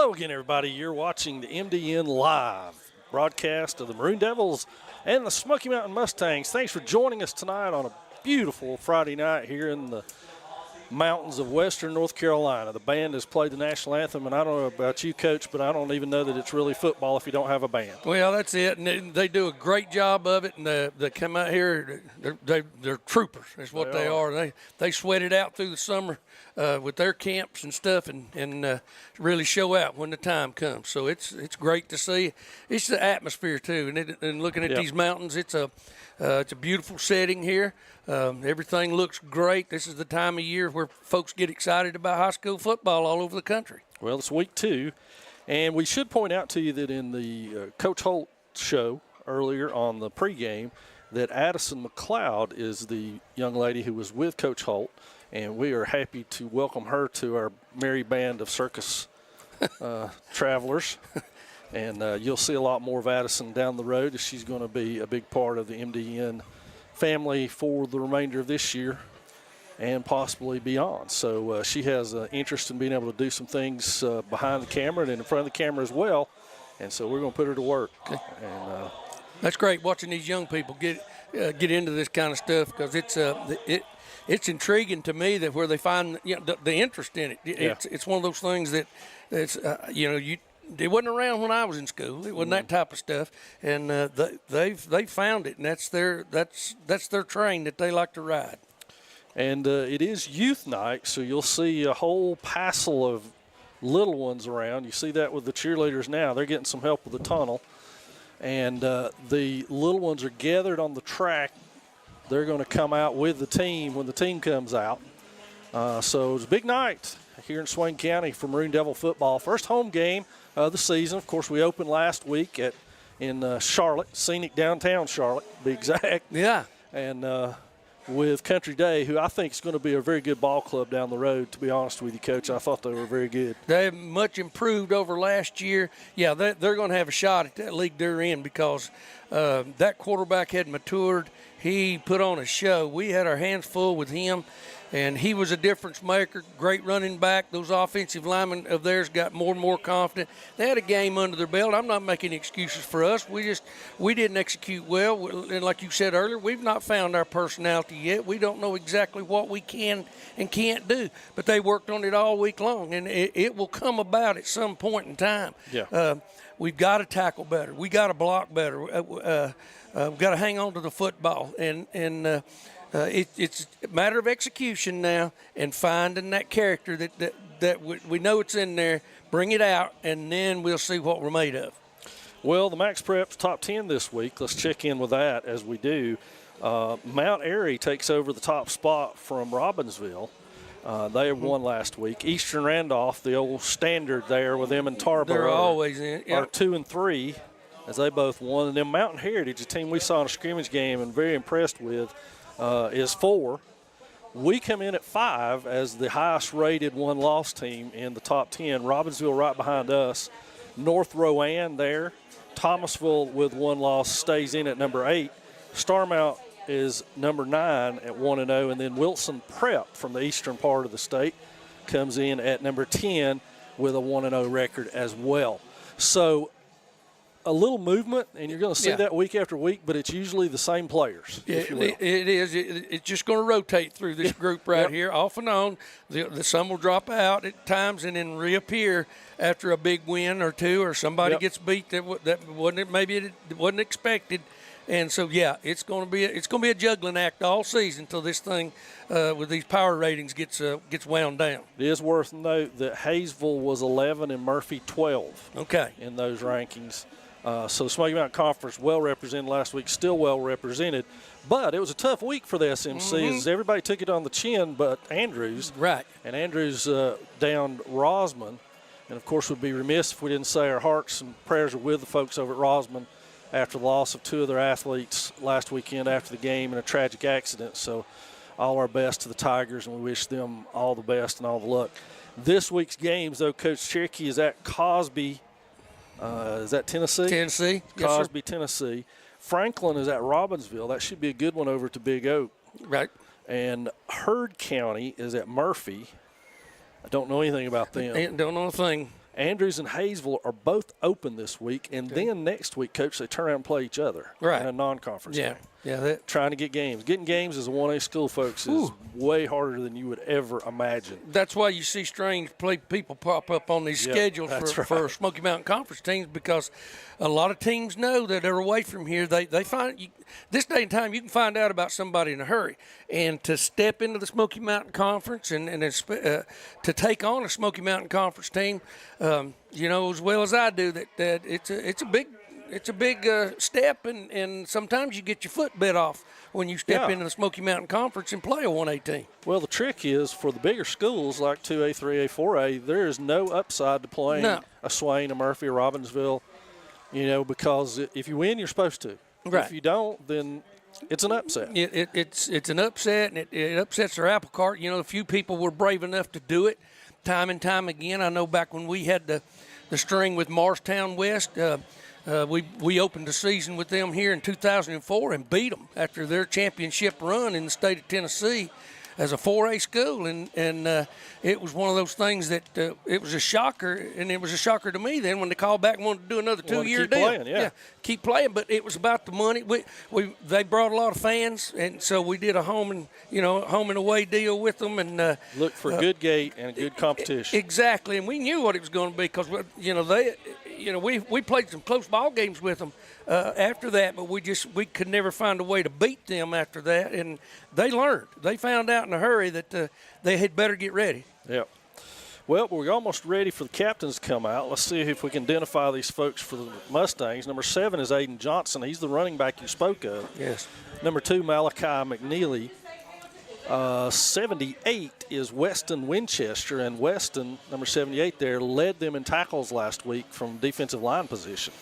Hello again, everybody. You're watching the MDN Live broadcast of the Maroon Devils and the Smoky Mountain Mustangs. Thanks for joining us tonight on a beautiful Friday night here in the mountains of western North Carolina. The band has played the national anthem, and I don't know about you, Coach, but I don't even know that it's really football if you don't have a band. Well, that's it, and they do a great job of it, and they come out here. They're troopers. That's what they are. They sweat it out through the summer with their camps and stuff, and really show out when the time comes. So it's great to see. It's the atmosphere too, and looking at these mountains, it's a beautiful setting here. Everything looks great. This is the time of year where folks get excited about high school football all over the country. Well, it's week 2, and we should point out to you that in the Coach Holt show earlier on the pregame that Addison McLeod is the young lady who was with Coach Holt, and we are happy to welcome her to our merry band of circus travelers. And you'll see a lot more of Addison down the road, as she's going to be a big part of the MDN family for the remainder of this year and possibly beyond. So she has an interest in being able to do some things behind the camera and in front of the camera as well. And so we're going to put her to work. Okay. And that's great watching these young people get into this kind of stuff, because it's intriguing to me that where they find the interest in it. It's one of those things that it wasn't around when I was in school. It wasn't that type of stuff, and they've found it, and that's their train that they like to ride. And it is youth night, so you'll see a whole passel of little ones around. You see that with the cheerleaders now. They're getting some help with the tunnel, and the little ones are gathered on the track. They're going to come out with the team when the team comes out. So it's a big night here in Swain County for Maroon Devil football. First home game of the season. Of course, we opened last week in Charlotte, scenic downtown Charlotte, to be exact. Yeah. And with Country Day, who I think is going to be a very good ball club down the road, to be honest with you, Coach. I thought they were very good. They've much improved over last year. Yeah, they're going to have a shot at that league they're in, because that quarterback had matured. He put on a show. We had our hands full with him, and he was a difference maker, great running back. Those offensive linemen of theirs got more and more confident. They had a game under their belt. I'm not making excuses for us. We didn't execute well. And like you said earlier, we've not found our personality yet. We don't know exactly what we can and can't do. But they worked on it all week long, and it will come about at some point in time. Yeah. We've got to tackle better. We got to block better. We've got to hang on to the football. And it's a matter of execution now and finding that character that we know it's in there, bring it out, and then we'll see what we're made of. Well, the Max Prep's top 10 this week. Let's check in with that as we do. Mount Airy takes over the top spot from Robbinsville. They won last week. Eastern Randolph, the old standard there with them and Tarboro, they're always in. Are 2 and 3 as they both won. And then Mountain Heritage, a team we saw in a scrimmage game and very impressed with, is 4. We come in at 5 as the highest rated one-loss team in the top 10. Robbinsville right behind us. North Rowan there. Thomasville with 1 loss stays in at number 8. Starmount is number 9 at 1-0, and then Wilson Prep from the eastern part of the state comes in at number 10 with a 1-0 record as well. So a little movement, and you're going to see that week after week, but it's usually the same players. If you will. It is. It's just going to rotate through this group right here, off and on. Some will drop out at times and then reappear after a big win or two, or somebody gets beat that wasn't expected. And so, it's going to be a juggling act all season until this thing with these power ratings gets wound down. It is worth note that Hayesville was 11 and Murphy 12. Okay. In those rankings. So the Smoky Mountain Conference well represented last week, still well represented. But it was a tough week for the SMC as everybody took it on the chin but Andrews. Right. And Andrews downed Rosman. And, of course, we'd be remiss if we didn't say our hearts and prayers are with the folks over at Rosman after the loss of 2 of their athletes last weekend after the game in a tragic accident. So all our best to the Tigers, and we wish them all the best and all the luck. This week's games, though, Coach Cherokee is at Cosby. Is that Tennessee? Tennessee. Cosby, yes, Tennessee. Franklin is at Robbinsville. That should be a good one over to Big Oak. Right. And Heard County is at Murphy. I don't know anything about them. Don't know a thing. Andrews and Hayesville are both open this week, and then next week, Coach, they turn around and play each other in a non-conference game. Yeah, trying to get games. Getting games as a 1A school, folks, is way harder than you would ever imagine. That's why you see strange people pop up on these schedules for Smoky Mountain Conference teams, because a lot of teams know that they're away from here. They find this day and time you can find out about somebody in a hurry, and to step into the Smoky Mountain Conference and to take on a Smoky Mountain Conference team, you know as well as I do that it's a big. It's a big step, and sometimes you get your foot bit off when you step into the Smoky Mountain Conference and play a 1A team. Well, the trick is for the bigger schools like 2A, 3A, 4A, there is no upside to playing a Swain, a Murphy, a Robbinsville, you know, because if you win, you're supposed to. Right. If you don't, then it's an upset. It's an upset, and it upsets their apple cart. You know, a few people were brave enough to do it time and time again. I know back when we had the string with Morristown West, we opened the season with them here in 2004 and beat them after their championship run in the state of Tennessee as a 4A school, and it was one of those things that it was a shocker, and it was a shocker to me then when they called back and wanted to do another 2-year deal. Playing, keep playing, but it was about the money. They brought a lot of fans, and so we did a home and away deal with them, and look for a good gate and a good competition. Exactly, and we knew what it was going to be because we played some close ball games with them after that, but we could never find a way to beat them after that, and they learned. They found out in a hurry that they had better get ready. Yep. Well, we're almost ready for the captains to come out. Let's see if we can identify these folks for the Mustangs. Number 7 is Aiden Johnson. He's the running back you spoke of. Yes. Number 2, Malachi McNeely. 78 is Weston Winchester, and Weston, number 78 there, led them in tackles last week from defensive line position.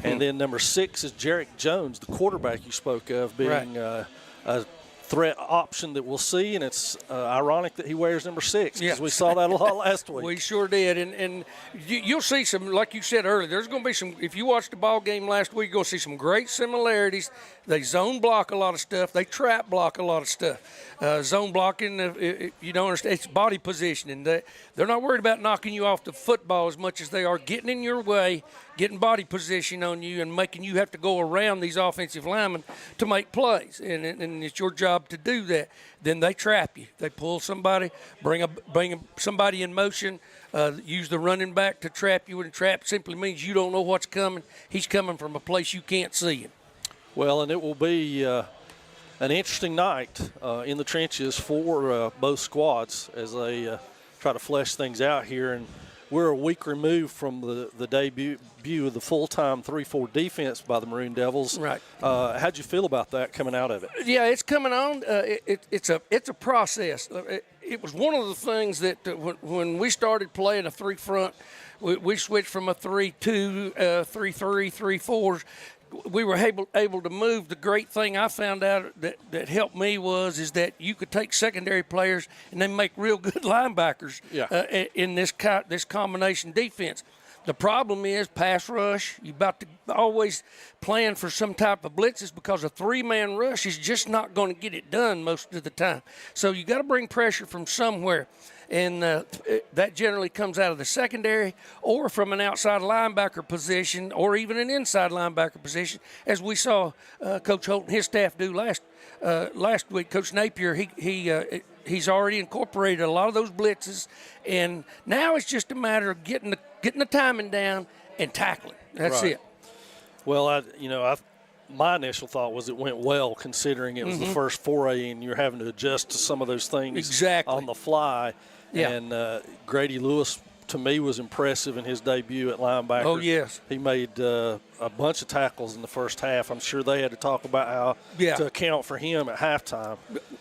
And then number 6 is Jarek Jones, the quarterback you spoke of, being a threat option that we'll see, and it's ironic that he wears number 6 because we saw that a lot last week. We sure did, and you'll see some, like you said earlier, there's going to be some, if you watched the ball game last week, you're going to see some great similarities. They zone block a lot of stuff. They trap block a lot of stuff. Zone blocking, you don't understand, it's body positioning. They're not worried about knocking you off the football as much as they are getting in your way, getting body position on you, and making you have to go around these offensive linemen to make plays. And it's your job to do that. Then they trap you. They pull somebody, bring somebody in motion, use the running back to trap you. And trap simply means you don't know what's coming. He's coming from a place you can't see him. Well, and it will be an interesting night in the trenches for both squads as they try to flesh things out here. And we're a week removed from the debut of the full-time 3-4 defense by the Maroon Devils. Right. How'd you feel about that coming out of it? Yeah, it's coming on. It's a process. It was one of the things that when we started playing a 3-front, we switched from a 3-2, 3-3, 3-4s. We were able to move. The great thing I found out that helped me is that you could take secondary players and then make real good linebackers in this combination defense. The problem is pass rush. You about to always plan for some type of blitzes because a 3-man rush is just not going to get it done most of the time. So you got to bring pressure from somewhere. And that generally comes out of the secondary or from an outside linebacker position or even an inside linebacker position, as we saw Coach Holt and his staff do last week. Coach Napier, he's already incorporated a lot of those blitzes, and now it's just a matter of getting the timing down and tackling. That's it. Well, my initial thought was it went well considering it was the first foray and you're having to adjust to some of those things on the fly. Yeah. And Grady Lewis, to me, was impressive in his debut at linebacker. Oh, yes. He made a bunch of tackles in the first half. I'm sure they had to talk about how to account for him at halftime.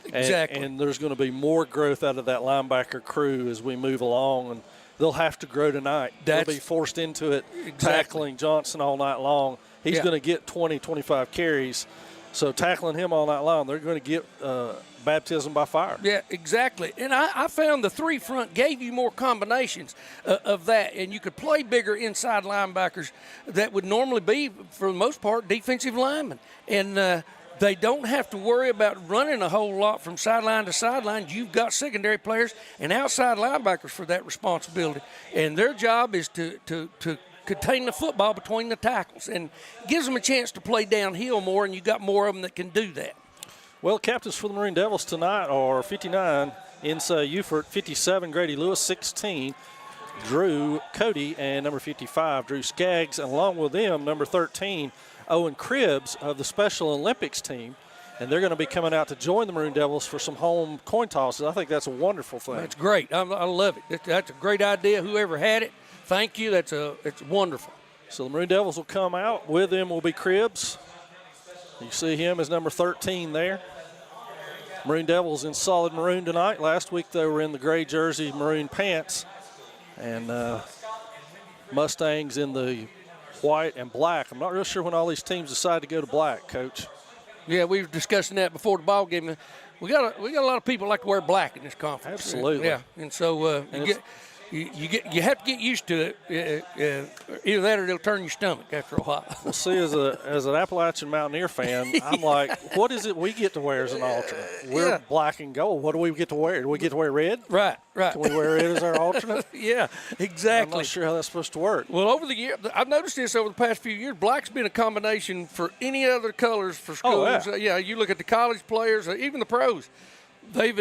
Exactly. And there's going to be more growth out of that linebacker crew as we move along, and they'll have to grow tonight. They'll be forced into it, tackling Johnson all night long. He's going to get 20, 25 carries. So tackling him all night long, they're going to get baptism by fire. Yeah, exactly. And I found the 3-front gave you more combinations of that, and you could play bigger inside linebackers that would normally be, for the most part, defensive linemen. And they don't have to worry about running a whole lot from sideline to sideline. You've got secondary players and outside linebackers for that responsibility. And their job is to contain the football between the tackles, and gives them a chance to play downhill more, and you've got more of them that can do that. Well, captains for the Maroon Devils tonight are 59, Insa Ufert, 57, Grady Lewis, 16, Drew Cody, and number 55, Drew Skaggs, and along with them, number 13, Owen Cribbs of the Special Olympics team, and they're going to be coming out to join the Maroon Devils for some home coin tosses. I think that's a wonderful thing. That's great. I love it. That's a great idea. Whoever had it, thank you. It's wonderful. So the Maroon Devils will come out. With them will be Cribbs. You see him as number 13 there. Maroon Devils in solid maroon tonight. Last week they were in the gray jersey, maroon pants, and Mustangs in the white and black. I'm not real sure when all these teams decide to go to black, Coach. Yeah, we were discussing that before the ball game. We got a lot of people like to wear black in this conference. Absolutely. Yeah, and so you have to get used to it. Either that or it'll turn your stomach after a while. Well, see, as an Appalachian Mountaineer fan, I'm like, what is it we get to wear as an alternate? We're black and gold. What do we get to wear? Do we get to wear red? Right. Can we wear red as our alternate? Yeah, exactly. I'm not sure how that's supposed to work. Well, over the year, I've noticed this over the past few years. Black's been a combination for any other colors for schools. Oh, yeah. You look at the college players, even the pros. They've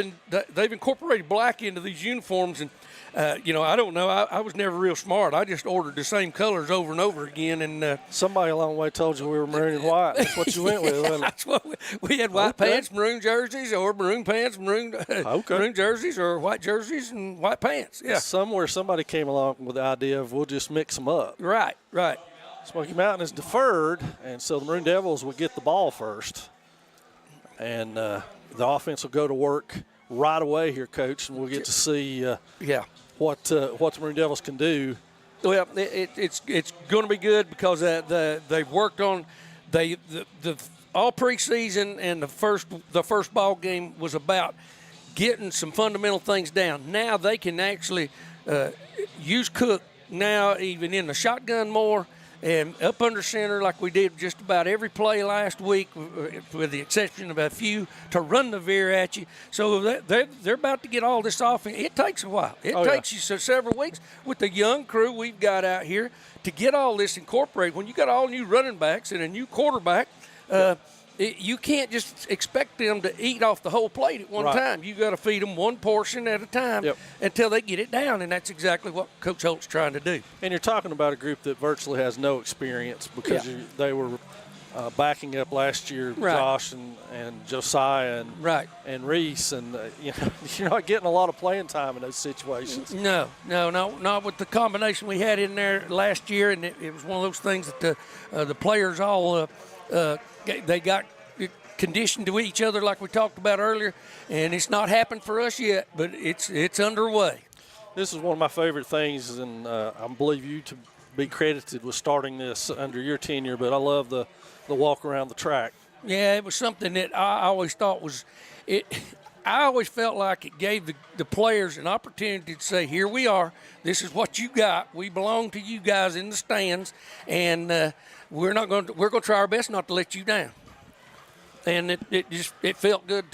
incorporated black into these uniforms, and I don't know. I was never real smart. I just ordered the same colors over and over again. And somebody along the way told you we were maroon and white. That's what you went with, wasn't it? That's what we had: white pants, maroon jerseys, or maroon pants, maroon jerseys, or white jerseys and white pants. Yeah. Somewhere somebody came along with the idea of we'll just mix them up. Right. Smoky Mountain is deferred, and so the Maroon Devils will get the ball first, and the offense will go to work right away here, Coach, and we'll get to see what the Maroon Devils can do. Well, it's going to be good because they've worked on the all preseason, and the first ball game was about getting some fundamental things down. Now they can actually use Cook now even in the shotgun more and up under center like we did just about every play last week, with the exception of a few, to run the veer at you. So they're about to get all this off. It takes a while. It takes you several weeks with the young crew we've got out here to get all this incorporated. When you got all new running backs and a new quarterback, you can't just expect them to eat off the whole plate at one time. You got to feed them one portion at a time until they get it down, and that's exactly what Coach Holt's trying to do. And you're talking about a group that virtually has no experience because they were backing up last year, Josh and Josiah and Reese, and you're not getting a lot of playing time in those situations. No, not with the combination we had in there last year, and it was one of those things that the players all they got conditioned to each other like we talked about earlier, and it's not happened for us yet, but it's underway. This is one of my favorite things, and I believe you to be credited with starting this under your tenure, but I love the walk around the track. Yeah, it was something that I always thought was it. I always felt like it gave the players an opportunity to say, here we are, this is what you got, we belong to you guys in the stands, and we're going to try our best not to let you down. And it felt good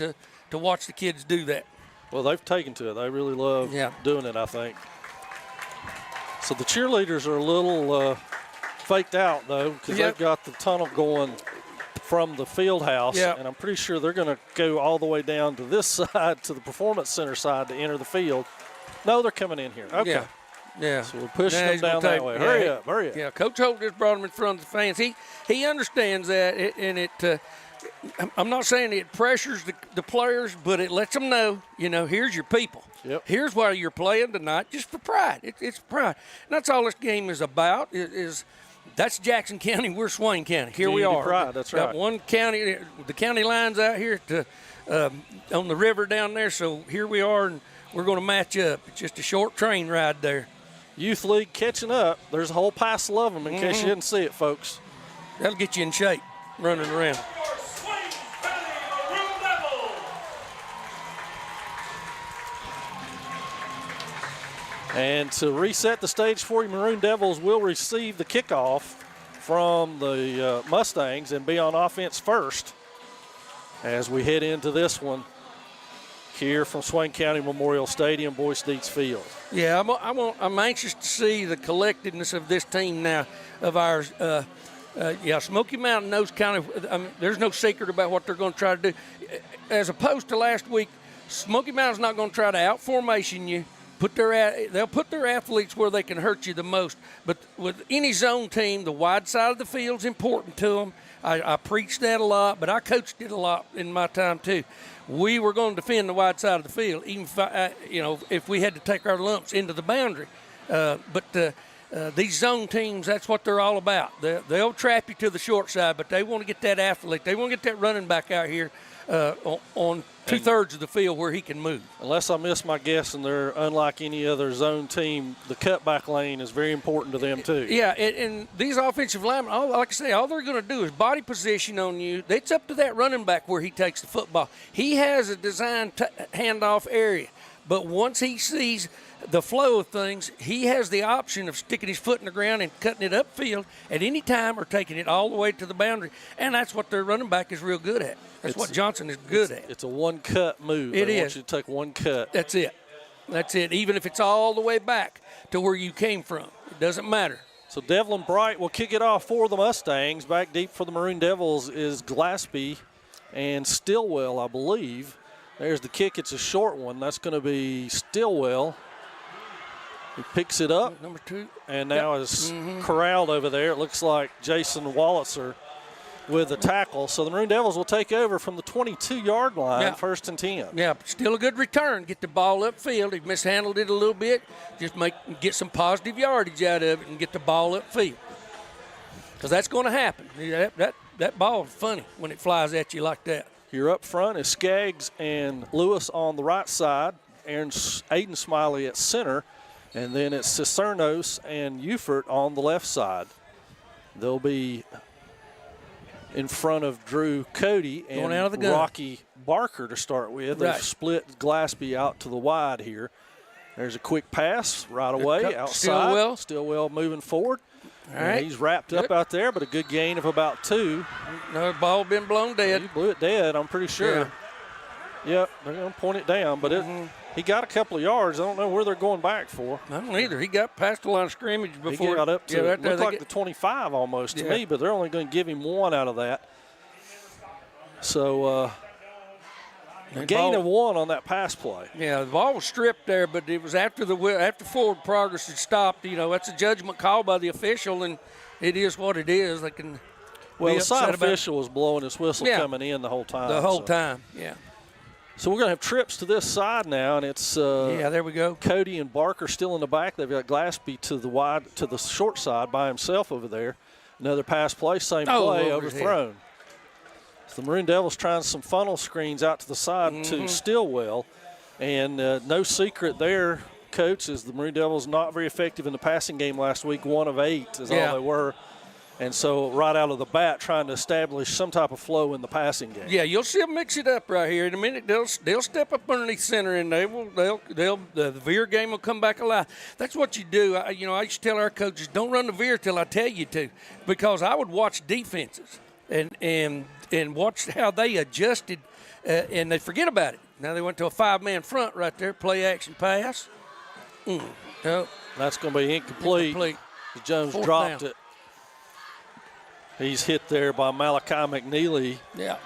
to watch the kids do that. Well, they've taken to it. They really love doing it, I think. So the cheerleaders are a little faked out, though, because they've got the tunnel going from the field house, and I'm pretty sure they're going to go all the way down to this side, to the Performance Center side, to enter the field. No, they're coming in here. Okay. Yeah. So we're pushing them down that way. Hurry up. Yeah, Coach Holt just brought them in front of the fans. He understands that, and I'm not saying it pressures the players, but it lets them know, here's your people. Yep. Here's why you're playing tonight, just for pride. It's pride. And that's all this game is about, that's Jackson County, we're Swain County. Here we are. Pride, that's right. Got one county, the county lines out here on the river down there, so here we are, and we're going to match up. It's just a short train ride there. Youth League catching up. There's a whole passel of them in case you didn't see it, folks. That'll get you in shape running around. And to reset the stage for you, Maroon Devils will receive the kickoff from the Mustangs and be on offense first. as we head into this one here from Swain County Memorial Stadium, Boyce Dietz Field. Yeah, I'm anxious to see the collectedness of this team now of ours. Smoky Mountain knows kind of, there's no secret about what they're going to try to do. As opposed to last week, Smoky Mountain's not going to try to out-formation you. They'll put their athletes where they can hurt you the most. But with any zone team, the wide side of the field's important to them. I preached that a lot, but I coached it a lot in my time too. We were going to defend the wide side of the field, even if we had to take our lumps into the boundary. But these zone teams, that's what they're all about. They'll trap you to the short side, but they want to get that athlete. They want to get that running back out here on two-thirds of the field where he can move. Unless I miss my guess, and they're unlike any other zone team, the cutback lane is very important to them too. Yeah, and these offensive linemen, like I say, all they're going to do is body position on you. It's up to that running back where he takes the football. He has a designed handoff area, but once he sees the flow of things, he has the option of sticking his foot in the ground and cutting it upfield at any time or taking it all the way to the boundary, and that's what their running back is real good at. That's what Johnson is good at. It's a one-cut move. It is. is. Want you to take one cut. That's it. That's it. Even if it's all the way back to where you came from, it doesn't matter. So Devlin Bright will kick it off for the Mustangs. Back deep for the Maroon Devils is Glaspie and Stillwell, I believe. There's the kick. It's a short one. That's going to be Stillwell. He picks it up. Number 2. And now is corralled over there. It looks like Jason Wallitzer with the tackle. So the Maroon Devils will take over from the 22-yard line, 1st and 10. Yeah, still a good return. Get the ball upfield. He mishandled it a little bit. Just get some positive yardage out of it and get the ball upfield. Because that's going to happen. That ball is funny when it flies at you like that. Here up front is Skaggs and Lewis on the right side. Aiden Smiley at center. And then it's Cicernos and Ufert on the left side. They'll be in front of Drew Cody and Rocky Barker to start with. They've split Glaspie out to the wide here. There's a quick pass right away outside. Stillwell moving forward. All right. He's wrapped up out there, but a good gain of about 2. Another ball been blown dead. He blew it dead, I'm pretty sure. Yep, they're going to point it down, but he got a couple of yards. I don't know where they're going back for. I don't either. He got past the line of scrimmage before. He got up to it looked like the 25 almost to me, but they're only going to give him 1 out of that. So a gain of 1 on that pass play. Yeah, the ball was stripped there, but it was after forward progress had stopped. That's a judgment call by the official, and it is what it is. They can. Well, the side official was blowing his whistle coming in the whole time. The whole time, yeah. So we're going to have trips to this side now, and it's there we go. Cody and Barker still in the back. They've got Glaspie to the short side by himself over there. Another pass play, same play, overthrown. So the Maroon Devils trying some funnel screens out to the side to Stillwell, and no secret there, Coach, is the Maroon Devils not very effective in the passing game last week. 1 of 8 is all they were. And so right out of the bat, trying to establish some type of flow in the passing game. Yeah, you'll see them mix it up right here. In a minute, they'll step up underneath center, and the veer game will come back alive. That's what you do. I used to tell our coaches, don't run the veer till I tell you to, because I would watch defenses and watch how they adjusted, and they forget about it. Now they went to a 5-man front right there, play action pass. That's going to be incomplete. Jones dropped it. He's hit there by Malachi McNeely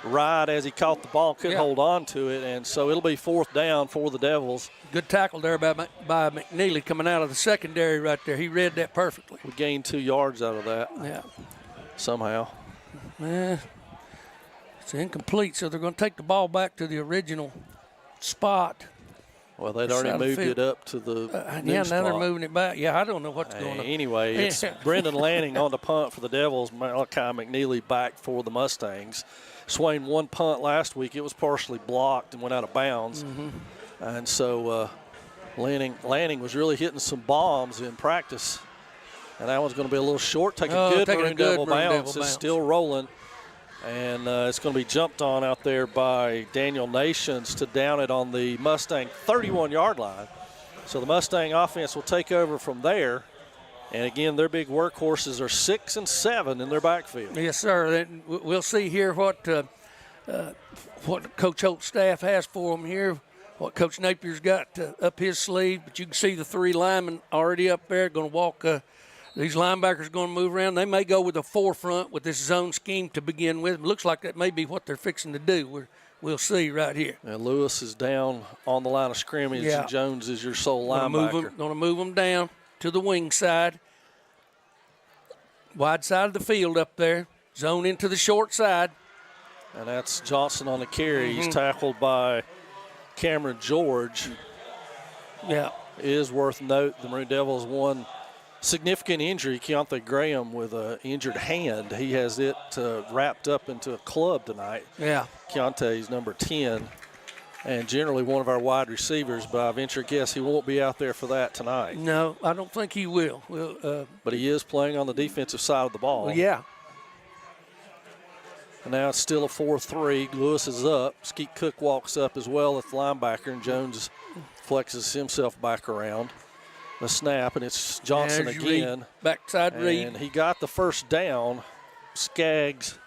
right as he caught the ball, couldn't hold on to it, and so it'll be 4th down for the Devils. Good tackle there by McNeely coming out of the secondary right there. He read that perfectly. We gained 2 yards out of that somehow. It's incomplete, so they're going to take the ball back to the original spot. Well, they'd already moved it up to the new spot. Now they're moving it back. Yeah, I don't know what's going on. Anyway, it's Brendan Lanning on the punt for the Devils. Malachi McNeely back for the Mustangs. Swain 1 punt last week. It was partially blocked and went out of bounds. And so Lanning was really hitting some bombs in practice. And that one's going to be a little short. Take a good Maroon Devil bounce. It's still rolling. And it's going to be jumped on out there by Daniel Nations to down it on the Mustang 31-yard line. So the Mustang offense will take over from there. And, again, their big workhorses are 6 and 7 in their backfield. Yes, sir. We'll see here what what Coach Holt's staff has for them here, what Coach Napier's got up his sleeve. But you can see the 3 linemen already up there going to walk. These linebackers going to move around. They may go with a forefront with this zone scheme to begin with. It looks like that may be what they're fixing to do. We'll see right here. And Lewis is down on the line of scrimmage. Yeah. And Jones is your sole linebacker. Going to move them down to the wing side. Wide side of the field up there. Zone into the short side. And that's Johnson on the carry. He's tackled by Cameron George. Yeah. It is worth note the Maroon Devils one significant injury. Keontae Graham with an injured hand. He has it wrapped up into a club tonight. Yeah. Keontae's number 10 and generally one of our wide receivers, but I venture to guess he won't be out there for that tonight. No, I don't think he will. But he is playing on the defensive side of the ball. Well, yeah. And now it's still a 4-3. Lewis is up. Skeet Cook walks up as well at the linebacker, and Jones flexes himself back around. The snap, and it's Johnson again. Reed. Backside read. And he got the first down. Skaggs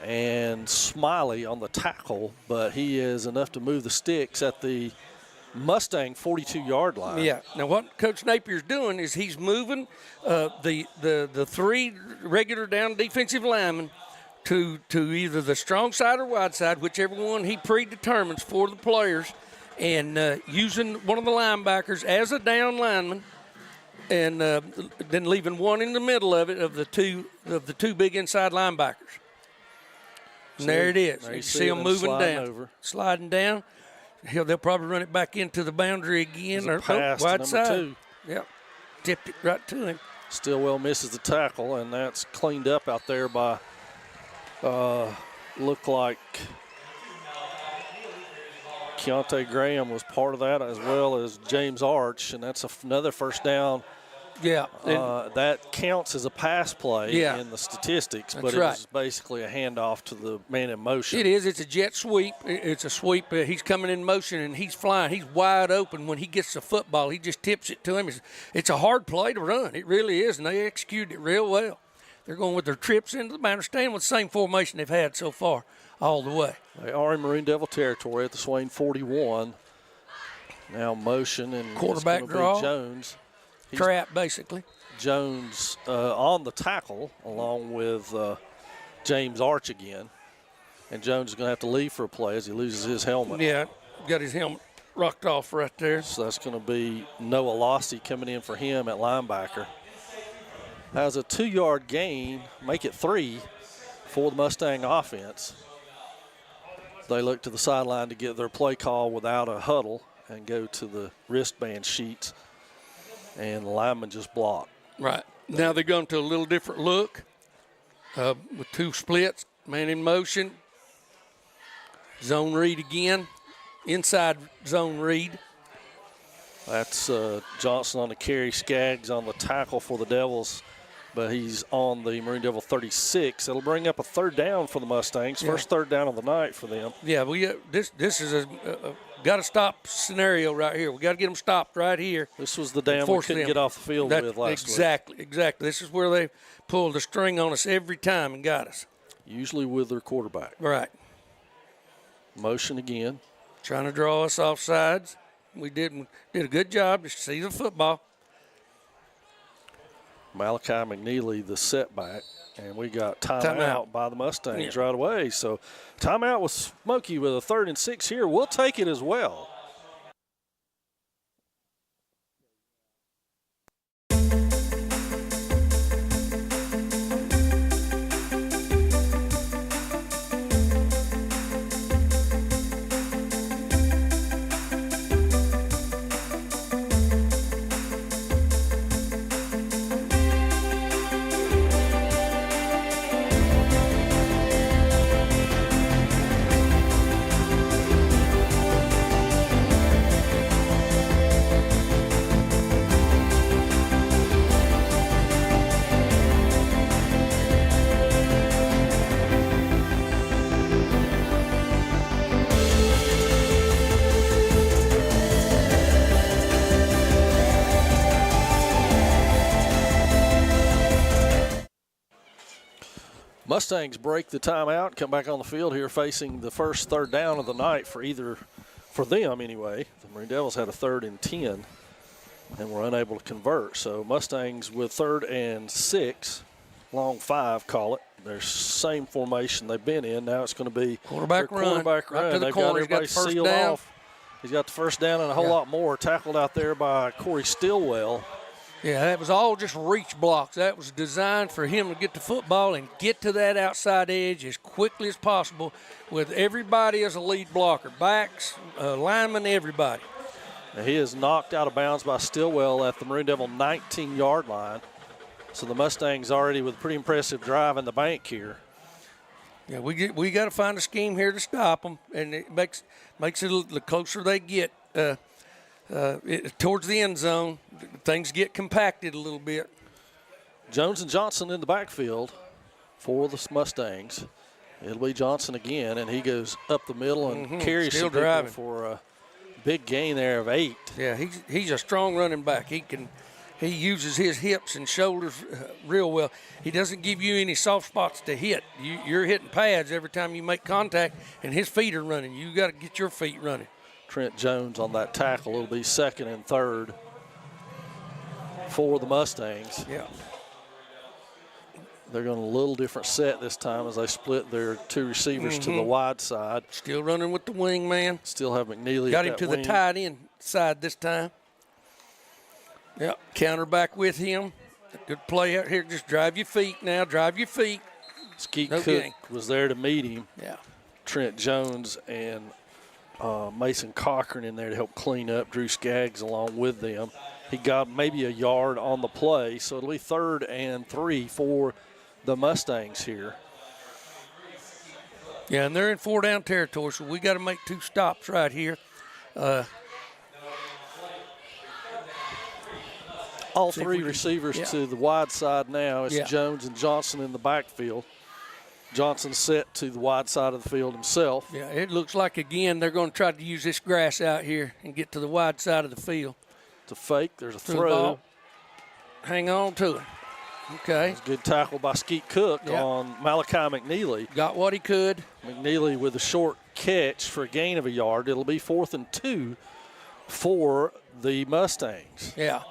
and Smiley on the tackle, but he is enough to move the sticks at the Mustang 42-yard line. Yeah. Now what Coach Napier's doing is he's moving the 3 regular down defensive linemen to either the strong side or wide side, whichever one he predetermines for the players, and using one of the linebackers as a down lineman, and then leaving one in the middle of it of the two big inside linebackers. And there it is. You see them moving down, sliding down. They'll probably run it back into the boundary again, or wide side. 2. Yep, tipped it right to him. Stillwell misses the tackle, and that's cleaned up out there by looked like Keontae Graham was part of that, as well as James Arch, and that's another first down. Yeah. That counts as a pass play in the statistics, but it was basically a handoff to the man in motion. It is. It's a jet sweep. It's a sweep. He's coming in motion, and he's flying. He's wide open. When he gets the football, he just tips it to him. It's a hard play to run. It really is, and they execute it real well. They're going with their trips into the boundary, staying with the same formation they've had so far all the way. They are in Maroon Devil territory at the Swain 41. Now motion, and quarterback draw. Jones. Trap, basically. Jones on the tackle along with James Arch again. And Jones is going to have to leave for a play as he loses his helmet. Yeah, got his helmet rocked off right there. So that's going to be Noah Lossie coming in for him at linebacker. Has a 2-yard gain, make it 3 for the Mustang offense. They look to the sideline to get their play call without a huddle and go to the wristband sheets. And the lineman just blocked. Right. Now they're going to a little different look with 2 splits, man in motion. Zone read again, inside zone read. That's Johnson on the carry, Skaggs on the tackle for the Devils, but he's on the Maroon Devil 36. It'll bring up a 3rd down for the Mustangs, first 3rd down of the night for them. Yeah, this is a got to stop scenario right here. We got to get them stopped right here. This was the down we couldn't get off the field with last week. Exactly. This is where they pulled the string on us every time and got us. Usually with their quarterback. Right. Motion again. Trying to draw us off sides. We did a good job to see the football. Malachi McNeely, the setback. And we got timeout by the Mustangs right away. So timeout with Smoky with a 3rd and 6 here. We'll take it as well. Mustangs break the timeout and come back on the field here facing the first third down of the night for them anyway. The Maroon Devils had a 3rd and 10 and were unable to convert. So Mustangs with 3rd and 6, long 5, call it. Their same formation they've been in. Now it's going to be quarterback run. Right to the They've corner. got everybody sealed off. He's got the first down and a whole lot more. Tackled out there by Corey Stillwell. Yeah, that was all just reach blocks. That was designed for him to get the football and get to that outside edge as quickly as possible with everybody as a lead blocker. Backs, linemen, everybody. Now he is knocked out of bounds by Stillwell at the Maroon Devil 19-yard line. So the Mustangs already with a pretty impressive drive in the bank here. Yeah, we got to find a scheme here to stop them, and it makes it the closer they get towards the end zone, things get compacted a little bit. Jones and Johnson in the backfield for the Mustangs. It'll be Johnson again, and he goes up the middle and carries some people for a big gain there of 8. Yeah, he's a strong running back. He uses his hips and shoulders real well. He doesn't give you any soft spots to hit. You're hitting pads every time you make contact, and his feet are running. You got to get your feet running. Trent Jones on that tackle. It'll be 2nd and 3rd for the Mustangs. Yeah. They're going a little different set this time as they split their 2 receivers to the wide side. Still running with the wing man. Still have McNeely Got at him to wing. the tight end side this time. Yep, counter back with him. Good play out here. Just drive your feet now. Drive your feet. Skeet Cook was there to meet him. Yeah. Trent Jones and Mason Cochran in there to help clean up. Drew Skaggs along with them. He got maybe a yard on the play, so it'll be 3rd and 3 for the Mustangs here. Yeah, and they're in 4-down territory, so we got to make 2 stops right here. All 3 receivers to the wide side now. It's Jones and Johnson in the backfield. Johnson set to the wide side of the field himself. Yeah, it looks like, again, they're going to try to use this grass out here and get to the wide side of the field. It's a fake. There's a throw. Hang on to it. Okay. It's a good tackle by Skeet Cook on Malachi McNeely. Got what he could. McNeely with a short catch for a gain of a yard. It'll be 4th and 2 for the Mustangs. Yeah.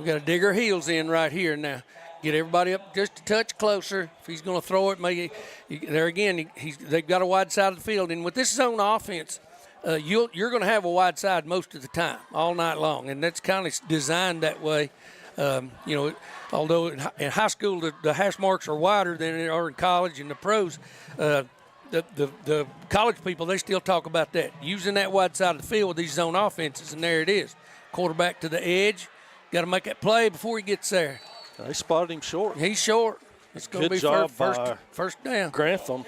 We got to dig our heels in right here now. Get everybody up just a touch closer. If he's going to throw it, maybe there again, they've got a wide side of the field. And with this zone offense, you're going to have a wide side most of the time, all night long. And that's kind of designed that way. Although in high school the hash marks are wider than they are in college and the pros, the college people, they still talk about that. Using that wide side of the field with these zone offenses, and there it is. Quarterback to the edge. Got to make that play before he gets there. They spotted him short. He's short. It's going to be first down. Grantham.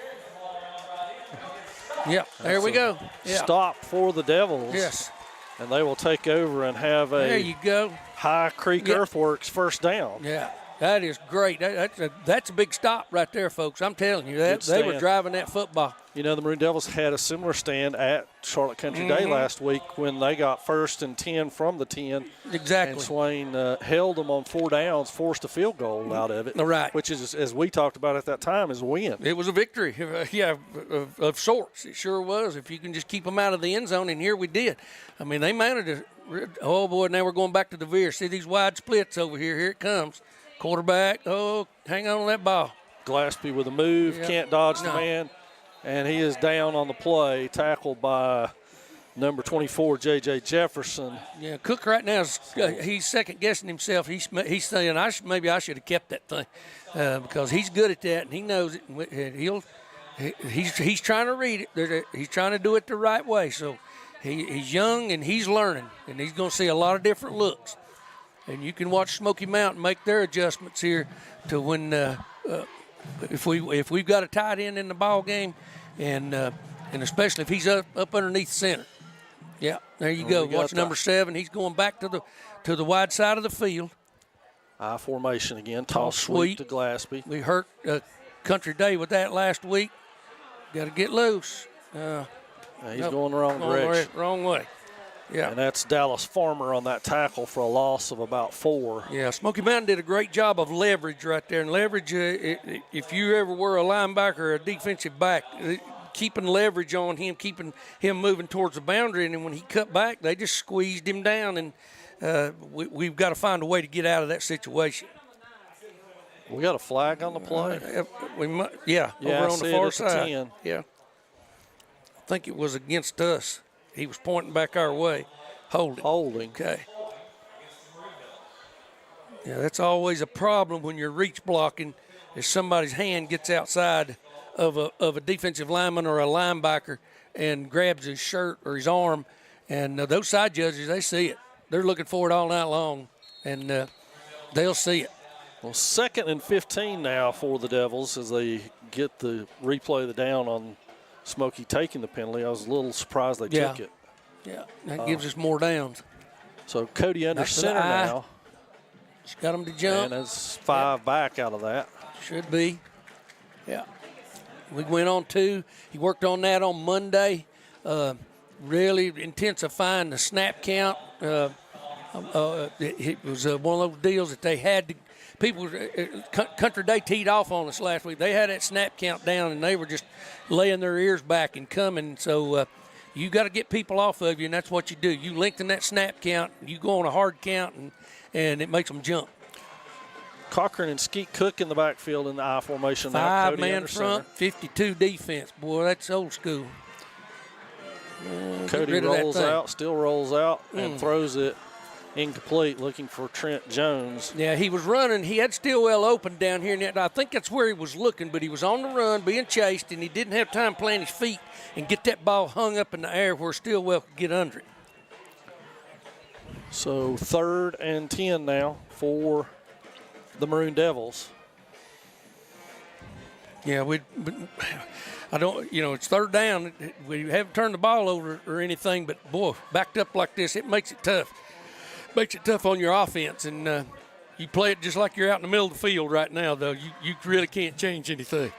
Yep, there we go. Stop for the Devils. Yes. And they will take over and have there you go. High Creek Earthworks first down. Yeah, that is great. That's a big stop right there, folks. I'm telling you, they were driving that football. You know, the Maroon Devils had a similar stand at Charlotte Country Day last week when they got 1st and 10 from the 10. Exactly. And Swain held them on 4 downs, forced a field goal out of it. Right. Which is, as we talked about at that time, is a win. It was a victory, of sorts. It sure was. If you can just keep them out of the end zone, and here we did. I mean, they mounted it. Oh, boy, now we're going back to the veer. See these wide splits over here. Here it comes. Quarterback, hang on to that ball. Gillespie with a move, can't dodge the man. And he is down on the play, tackled by number 24, J.J. Jefferson. Yeah, Cook right now, he's second-guessing himself. He's saying, maybe I should have kept that thing because he's good at that, and he knows it. And he's trying to read it. He's trying to do it the right way. So he's young, and he's learning, and he's going to see a lot of different looks. And you can watch Smoky Mountain make their adjustments here to when if we've got a tight end in the ball game, and especially if he's up underneath center. Yeah, there you go. Watch number 7. He's going back to the wide side of the field. I formation again. Toss sweep to Gillespie. We hurt Country Day with that last week. Got to get loose. He's going the wrong direction. Wrong way. Yeah. And that's Dallas Farmer on that tackle for a loss of about 4. Yeah, Smoky Mountain did a great job of leverage right there. And leverage, if you ever were a linebacker or a defensive back, keeping leverage on him, keeping him moving towards the boundary. And then when he cut back, they just squeezed him down. And we've got to find a way to get out of that situation. We got a flag on the play? Over I on see the far it. It's a side. 10. Yeah. I think it was against us. He was pointing back our way. Holding. Okay. Yeah, that's always a problem when you're reach blocking, if somebody's hand gets outside of a defensive lineman or a linebacker and grabs his shirt or his arm. And those side judges, they see it. They're looking for it all night long, and they'll see it. Well, 2nd and 15 now for the Devils as they get the replay of the down on Smoky taking the penalty. I was a little surprised they took it. Yeah, that gives us more downs. So Cody under center now. Just got him to jump. And that's 5 back out of that. Should be. Yeah. We went on 2. He worked on that on Monday. Really intensifying the snap count. It was one of those deals that they had to. People, Country Day teed off on us last week. They had that snap count down, and they were just laying their ears back and coming. So you got to get people off of you, and that's what you do. You lengthen that snap count, you go on a hard count, and it makes them jump. Cochran and Skeet Cook in the backfield in the I formation now. 5-man front, 52 defense. Boy, that's old school. Cody rolls out, still rolls out, and throws it incomplete, looking for Trent Jones. Yeah, he was running. He had Stillwell open down here. And I think that's where he was looking, but he was on the run, being chased, and he didn't have time to plant his feet and get that ball hung up in the air where Stillwell could get under it. So 3rd and 10 now for the Maroon Devils. Yeah, I don't, it's 3rd down. We haven't turned the ball over or anything, but, boy, backed up like this, it makes it tough. Makes it tough on your offense, and you play it just like you're out in the middle of the field right now, though. You really can't change anything.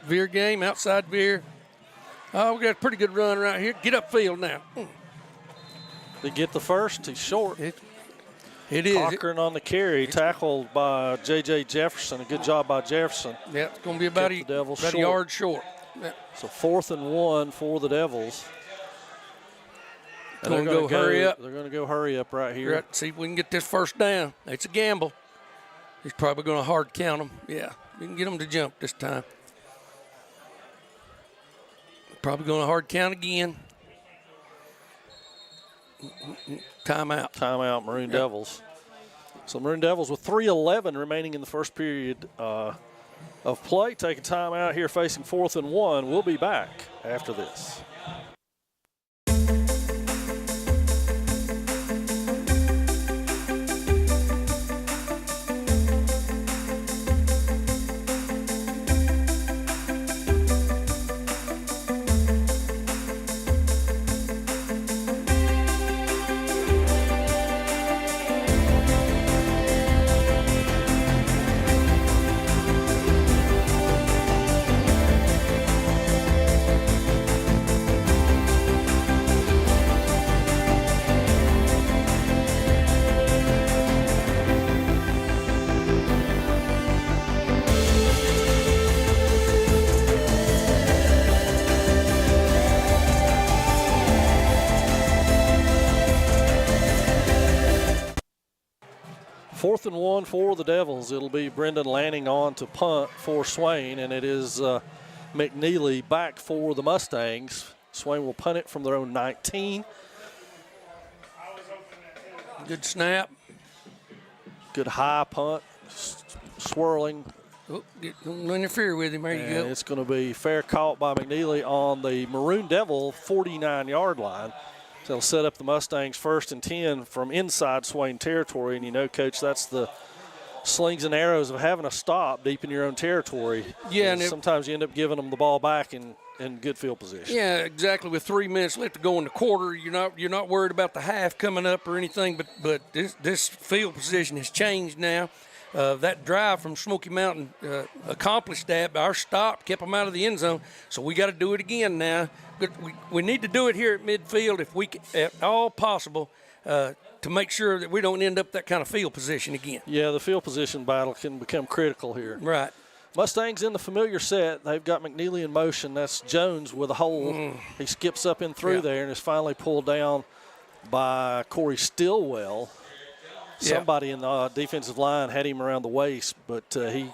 Veer game, outside veer. Oh, we got a pretty good run right here. Get upfield now. They get the first. He's short. It is. Cochran on the carry, tackled by J.J. Jefferson. A good job by Jefferson. Yeah, it's going to be about a yard short. Yeah. So 4th and 1 for the Devils. They're going to go hurry up. They're going to go hurry up right here. Right, see if we can get this first down. It's a gamble. He's probably going to hard count them. Yeah, we can get them to jump this time. Probably going to hard count again. Timeout. Timeout, Maroon Devils. So Maroon Devils with 3:11 remaining in the first period of play. Taking timeout here, facing 4th and 1. We'll be back after this. Fourth and 1 for the Devils. It'll be Brendan Lanning on to punt for Swain, and it is McNeely back for the Mustangs. Swain will punt it from their own 19. Good snap. Good high punt, swirling. Oh, don't interfere with him. There you go. It's going to be fair caught by McNeely on the Maroon Devil 49-yard line. So they'll set up the Mustangs 1st and 10 from inside Swain territory. And you know, Coach, that's the slings and arrows of having a stop deep in your own territory. Yeah, and sometimes you end up giving them the ball back in good field position. Yeah, exactly. With 3 minutes left to go in the quarter, you're not worried about the half coming up or anything. But this field position has changed now. That drive from Smoky Mountain accomplished that. Our stop kept them out of the end zone, so we got to do it again now. But we need to do it here at midfield if we can, at all possible, to make sure that we don't end up that kind of field position again. Yeah, the field position battle can become critical here. Right. Mustangs in the familiar set. They've got McNeely in motion. That's Jones with a hole. He skips up and through there and is finally pulled down by Corey Stillwell. Somebody in the defensive line had him around the waist, but he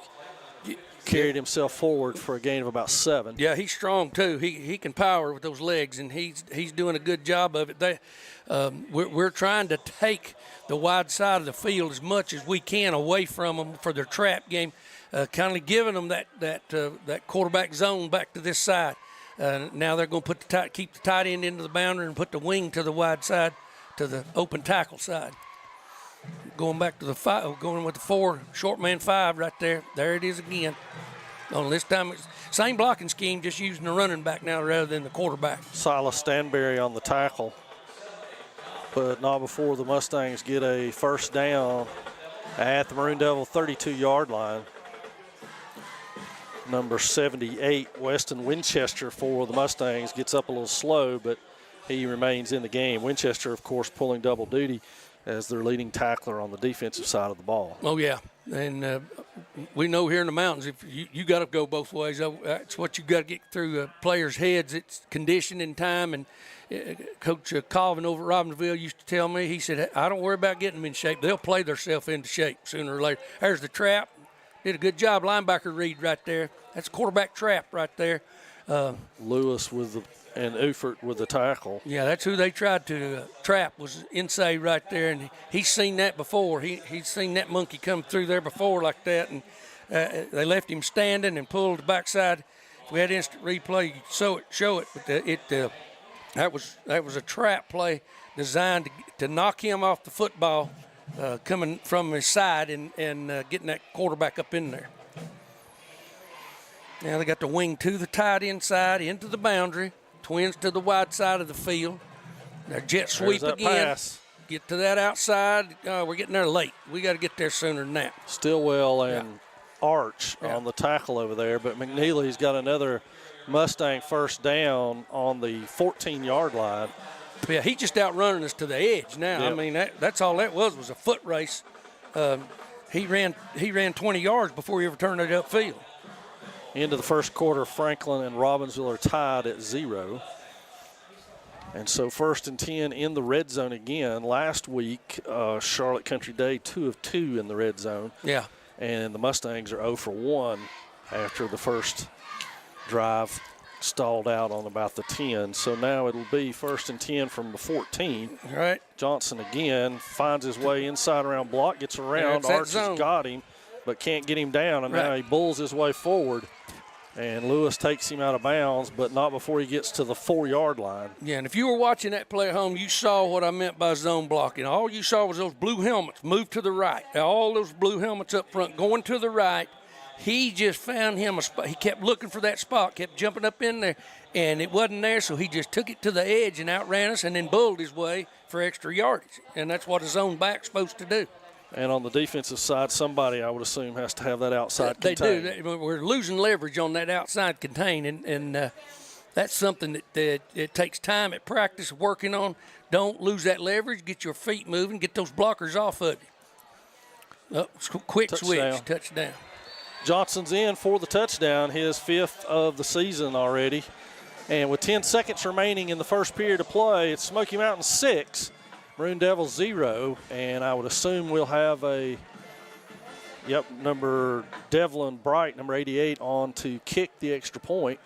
carried himself forward for a gain of about 7. Yeah, he's strong too. He can power with those legs, and he's doing a good job of it. We're trying to take the wide side of the field as much as we can away from them for their trap game, kind of giving them that quarterback zone back to this side. Now they're going to keep the tight end into the boundary and put the wing to the wide side, to the open tackle side. Going back to the 5, going with the 4, short man 5 right there. There it is again. Only this time it's same blocking scheme, just using the running back now rather than the quarterback. Silas Stanberry on the tackle, but not before the Mustangs get a first down at the Maroon Devil 32-yard line. Number 78, Weston Winchester for the Mustangs, gets up a little slow, but he remains in the game. Winchester, of course, pulling double duty as their leading tackler on the defensive side of the ball. Oh, yeah. And we know here in the mountains, if you got to go both ways. That's what you got to get through players' heads. It's conditioning time. And Coach Colvin over at Robbinsville used to tell me, he said, I don't worry about getting them in shape. They'll play themselves into shape sooner or later. There's the trap. Did a good job, linebacker read right there. That's a quarterback trap right there. Lewis and Ufert with the tackle. Yeah, that's who they tried to trap, was inside right there, and he's seen that before. He's seen that monkey come through there before like that, and they left him standing and pulled the backside. If we had instant replay, you'd show it, but that was a trap play designed to knock him off the football coming from his side and getting that quarterback up in there. Now they got the wing to the tight end side, into the boundary. Twins to the wide side of the field. Their jet sweep again. Pass. Get to that outside. We're getting there late. We got to get there sooner than that. Stillwell and Arch on the tackle over there, but McNeely's got another Mustang first down on the 14-yard line. Yeah, he just outrunning us to the edge now. Yep. I mean, that's all that was a foot race. He ran 20 yards before he ever turned it upfield. Into the first quarter, Franklin and Robbinsville are tied at 0. And so 1st and 10 in the red zone again. Last week, Charlotte Country Day, 2 of 2 in the red zone. Yeah. And the Mustangs are 0 for 1 after the first drive stalled out on about the 10. So now it'll be 1st and 10 from the 14. All right. Johnson again finds his way inside around block, gets around. Arch has got him, but can't get him down. And now he bulls his way forward. And Lewis takes him out of bounds, but not before he gets to the 4-yard line. Yeah, and if you were watching that play at home, you saw what I meant by zone blocking. All you saw was those blue helmets move to the right. All those blue helmets up front going to the right. He just found him a spot. He kept looking for that spot, kept jumping up in there, and it wasn't there, so he just took it to the edge and outran us and then bulled his way for extra yardage. And that's what a zone back's supposed to do. And on the defensive side, somebody, I would assume, has to have that outside contain. They do. We're losing leverage on that outside contain, and that's something that it takes time at practice working on. Don't lose that leverage. Get your feet moving. Get those blockers off of you. Quick switch. Touchdown. Johnson's in for the touchdown, his 5th of the season already. And with 10 seconds remaining in the first period of play, it's Smoky Mountain 6. Maroon Devils 0, and I would assume we'll have number Devlin Bright, number 88, on to kick the extra point.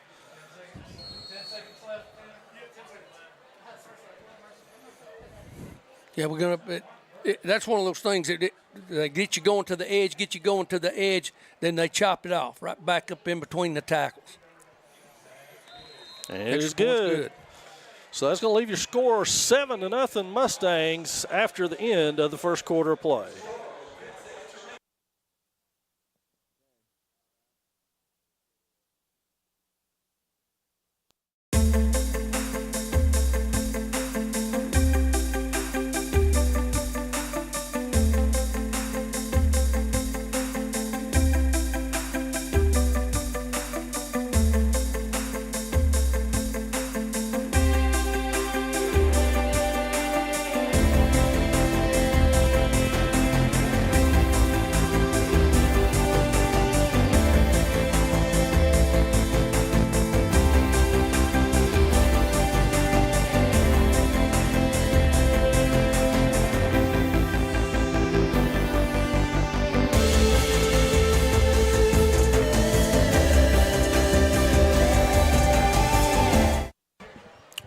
Yeah, we're going to. That's one of those things that they get you going to the edge, then they chop it off right back up in between the tackles. And it is good. So that's going to leave your score 7-0 Mustangs after the end of the first quarter of play.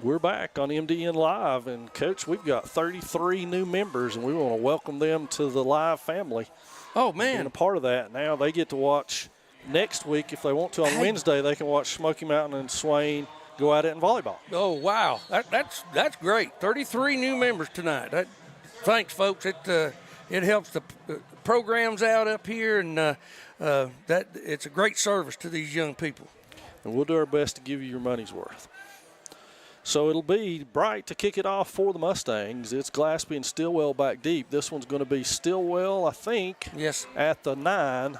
We're back on MDN Live, and Coach, we've got 33 new members, and we want to welcome them to the live family. Oh, man. Being a part of that. Now they get to watch next week, if they want to, on Wednesday, they can watch Smoky Mountain and Swain go at it in volleyball. Oh, wow. That's great. 33 new members tonight. Thanks, folks. It helps the programs out up here, and that it's a great service to these young people. And we'll do our best to give you your money's worth. So it'll be Bright to kick it off for the Mustangs. It's Glaspie and Stillwell back deep. This one's going to be Stillwell, I think, yes, at the 9.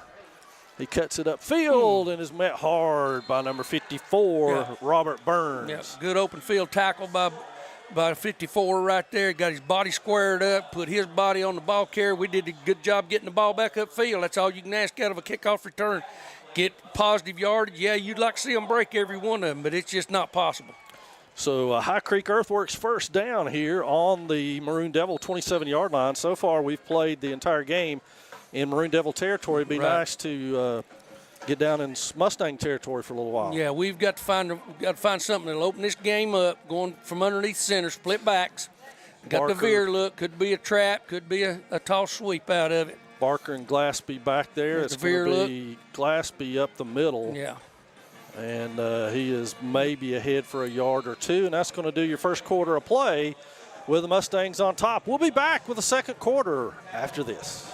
He cuts it upfield and is met hard by number 54, Robert Burns. Yeah, good open field tackle by 54 right there. Got his body squared up, put his body on the ball carrier. We did a good job getting the ball back upfield. That's all you can ask out of a kickoff return. Get positive yardage. Yeah, you'd like to see them break every one of them, but it's just not possible. So High Creek Earthworks first down here on the Maroon Devil 27-yard line. So far we've played the entire game in Maroon Devil territory. It'd be nice to get down in Mustang territory for a little while. Yeah, we've got to find something that'll open this game up, going from underneath center, split backs. Got the veer look, could be a trap, could be a toss sweep out of it. Barker and Glaspie back there. It's going to be Glaspie up the middle. Yeah. And he is maybe ahead for a yard or two, and that's going to do your first quarter of play with the Mustangs on top. We'll be back with the second quarter after this.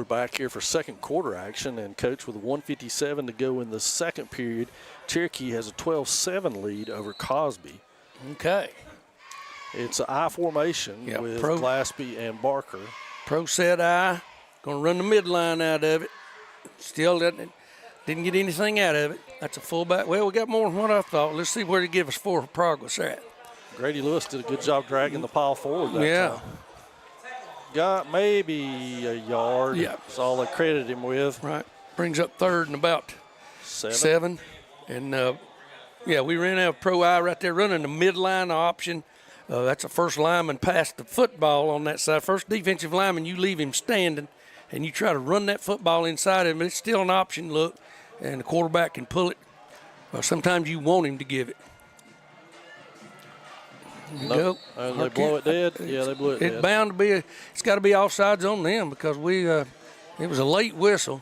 Back here for second quarter action, and Coach, with 1:57 to go in the second period, Cherokee has a 12-7 lead over Cosby. Okay. It's an I formation with Glaspie and Barker. Pro set I, going to run the midline out of it. Still didn't get anything out of it. That's a fullback. Well, we got more than what I thought. Let's see where they give us for progress at. Grady Lewis did a good job dragging the pile forward that time. Got maybe a yard. Yeah. That's all they credited him with. Right. Brings up third and about 7. And, we ran out of Pro I right there running the midline option. That's a first lineman past the football on that side. First defensive lineman, you leave him standing, and you try to run that football inside him. It's still an option look, and the quarterback can pull it. Sometimes you want him to give it. Nope. They blow it dead. Yeah, they blew it dead. It's bound to be. It's got to be offsides on them because it was a late whistle.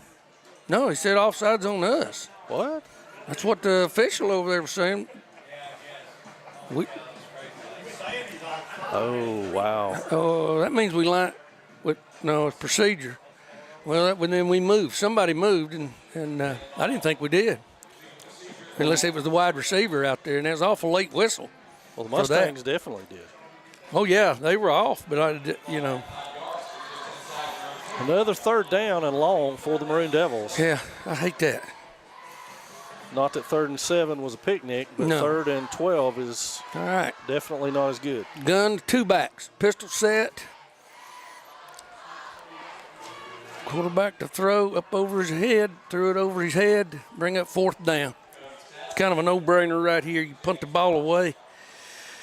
No, he said offsides on us. What? That's what the official over there was saying. Oh, wow. Oh, that means we line. It's procedure. Well, then we moved. Somebody moved, and I didn't think we did. Unless it was the wide receiver out there, and that was an awful late whistle. Well, the Mustangs definitely did. Oh, yeah, they were off, but Another third down and long for the Maroon Devils. Yeah, I hate that. Not that 3rd and 7 was a picnic, but 3rd and 12 is definitely not as good. Gun, 2 backs, pistol set. Quarterback to throw up over his head, threw it over his head, bring up 4th down. It's kind of a no-brainer right here. You punt the ball away.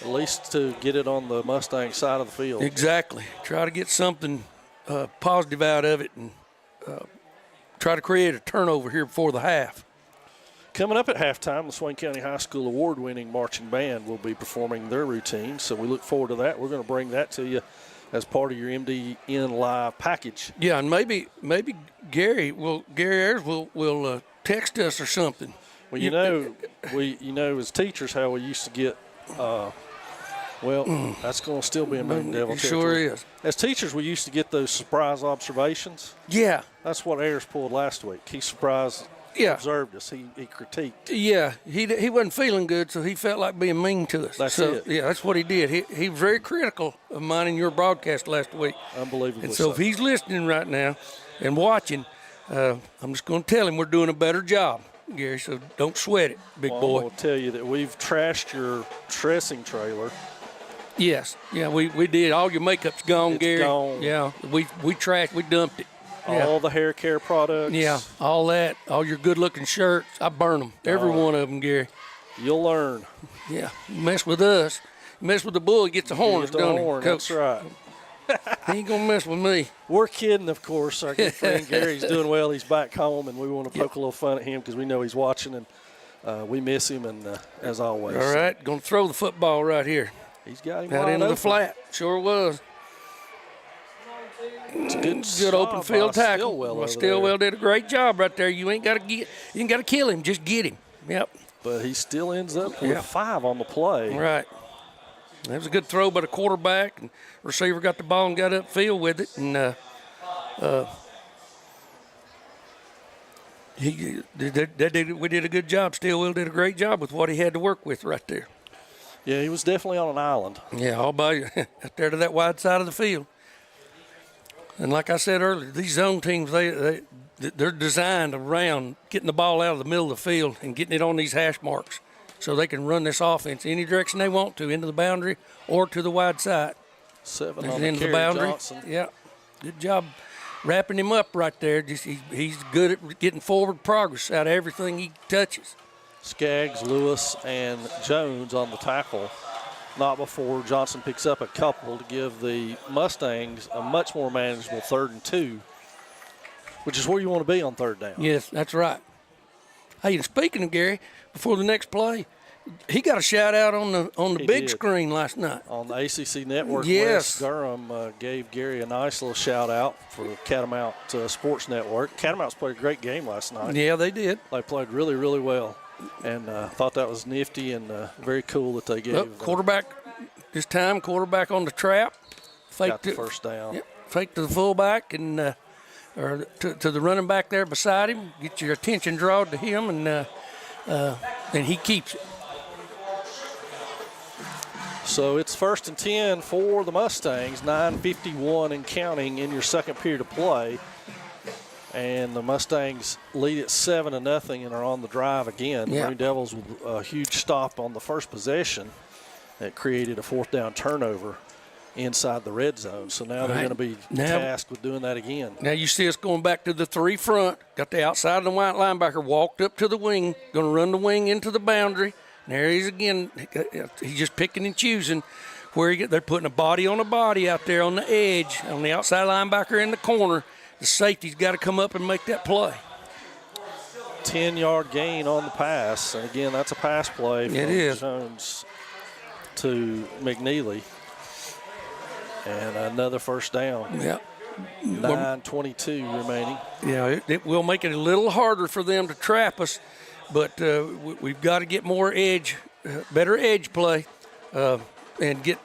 At least to get it on the Mustang side of the field. Exactly. Try to get something positive out of it and try to create a turnover here before the half. Coming up at halftime, the Swain County High School award-winning marching band will be performing their routine, so we look forward to that. We're going to bring that to you as part of your MDN Live package. Yeah, and maybe Gary Ayers will text us or something. Well, as teachers, how we used to get. That's going to still be a Maroon Devil It territory. sure is. As teachers, we used to get those surprise observations. Yeah. That's what Ayers pulled last week. He surprised, observed us. He critiqued. Yeah, he wasn't feeling good, so he felt like being mean to us. That's it. Yeah, that's what he did. He was very critical of mine and your broadcast last week. Unbelievably And so if he's listening right now and watching, I'm just going to tell him we're doing a better job, Gary, so don't sweat it, big boy. I will tell you that we've trashed your dressing trailer. Yes, yeah, we did. All your makeup's gone, It's Gary. gone. Yeah, we trashed, we dumped it. Yeah. All the hair care products. Yeah, all that, all your good-looking shirts, I burn them, every one of them, Gary. You'll learn. Yeah, you mess with us, you mess with the bull, he gets the horns, Get the don't horn, he, Coach? That's right. He ain't gonna mess with me. We're kidding, of course. Our good friend Gary's doing well. He's back home, and we want to poke a little fun at him because we know he's watching, and we miss him, and as always. All right, gonna throw the football right here. He's got him Out wide into open. the flat, sure was. It's a good Good open field tackle. Stillwell Stillwell did a great job right there. You ain't got to kill him, just get him. Yep. But he still ends up with 5 on the play. Right. That was a good throw by the quarterback, and receiver got the ball and got upfield with it, and we did a good job. Stillwell did a great job with what he had to work with right there. Yeah, he was definitely on an island. Yeah, all by out there to that wide side of the field. And like I said earlier, these zone teams, they're designed around getting the ball out of the middle of the field and getting it on these hash marks so they can run this offense any direction they want to, into the boundary or to the wide side. 7 on Into the the carry, boundary. Johnson. Yeah, good job wrapping him up right there. Just he's good at getting forward progress out of everything he touches. Skaggs, Lewis, and Jones on the tackle. Not before Johnson picks up a couple to give the Mustangs a much more manageable 3rd and 2, which is where you want to be on 3rd down. Yes, that's right. Hey, and speaking of Gary, before the next play, he got a shout out on the He big did. screen last night. On the ACC Network, Yes. Wes Durham gave Gary a nice little shout out for Catamount Sports Network. Catamounts played a great game last night. Yeah, they did. They played really, really well, and thought that was nifty and very cool that they gave. Quarterback this time, quarterback on the trap. Got the first down. Yep, fake to the fullback and or to the running back there beside him. Get your attention drawn to him, and he keeps it. So it's 1st and 10 for the Mustangs, 9:51 and counting in your second period of play. And the Mustangs lead at 7-0 and are on the drive again. Yeah. Maroon Devils with a huge stop on the first possession that created a 4th down turnover inside the red zone. So now they're going to be tasked with doing that again. Now you see us going back to the 3 front. Got the outside of the white linebacker, walked up to the wing, going to run the wing into the boundary. And there he is again. He's just picking and choosing where they're putting a body on a body out there on the edge, on the outside linebacker in the corner. The safety's got to come up and make that play. 10-yard gain on the pass. And again, that's a pass play from It is. Jones to McNeely. And another first down. Yeah. 9:22 remaining. Yeah, it will make it a little harder for them to trap us, but we've got to get more edge, better edge play, and get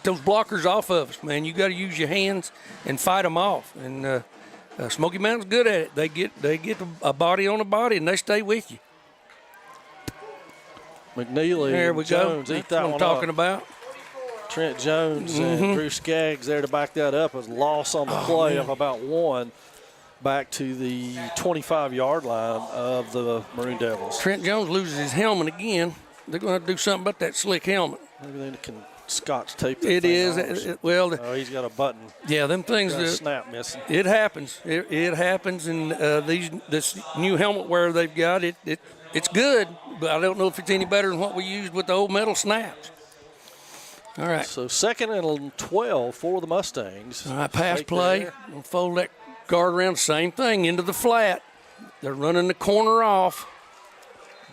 those blockers off of us, man. You got to use your hands and fight them off. And Smoky Mountain's good at it. They get a body on a body and they stay with you. McNeely There and we Jones go. eat That's that what I'm one talking up. about. Trent Jones and Drew Skaggs there to back that up. Was loss on the play of about 1 back to the 25-yard line of the Maroon Devils. Trent Jones loses his helmet again. They're going to have to do something about that slick helmet. Maybe they can Scotch tape that It thing is. on. Well, He's got a button. yeah, them things. Got a snap missing. It happens. It happens, and this new helmet wear they've got, it's good, but I don't know if it's any better than what we used with the old metal snaps. All right. So 2nd and 12 for the Mustangs. All right, pass Fake play. there. We'll fold that guard around, same thing, into the flat. They're running the corner off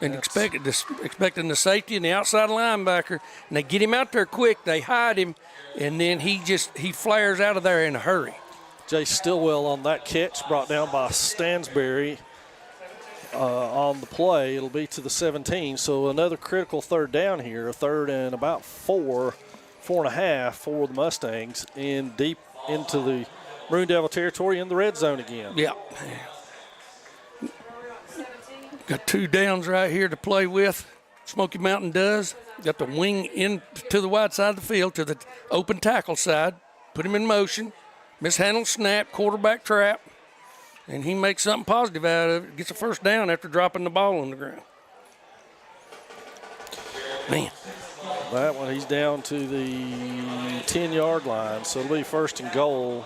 and expecting the safety and the outside linebacker, and they get him out there quick. They hide him, and then he flares out of there in a hurry. Jay Stillwell on that catch, brought down by Stansberry. on the play. It'll be to the 17. So another critical third down here, a third and about 4.5 for the Mustangs, in deep into the Maroon Devil territory in the red zone again. Yeah. Got 2 downs right here to play with. Smoky Mountain does. Got the wing in to the wide side of the field, to the open tackle side. Put him in motion. Mishandled snap, quarterback trap. And he makes something positive out of it. Gets a first down after dropping the ball on the ground. Man. That one, he's down to the 10-yard line. So it'll be first and goal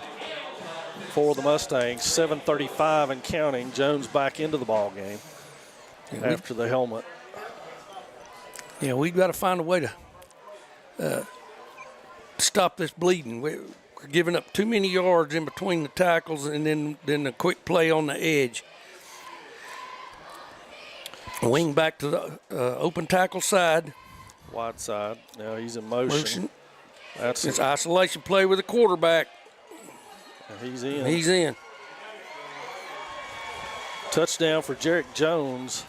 for the Mustangs. 7:35 and counting. Jones back into the ball game after the helmet. Yeah, we've got to find a way to stop this bleeding. We're giving up too many yards in between the tackles, and then the quick play on the edge. Wing back to the open tackle side. Wide side. Now he's in motion. It's isolation play with the quarterback. He's in. He's in. Touchdown for Jarek Jones,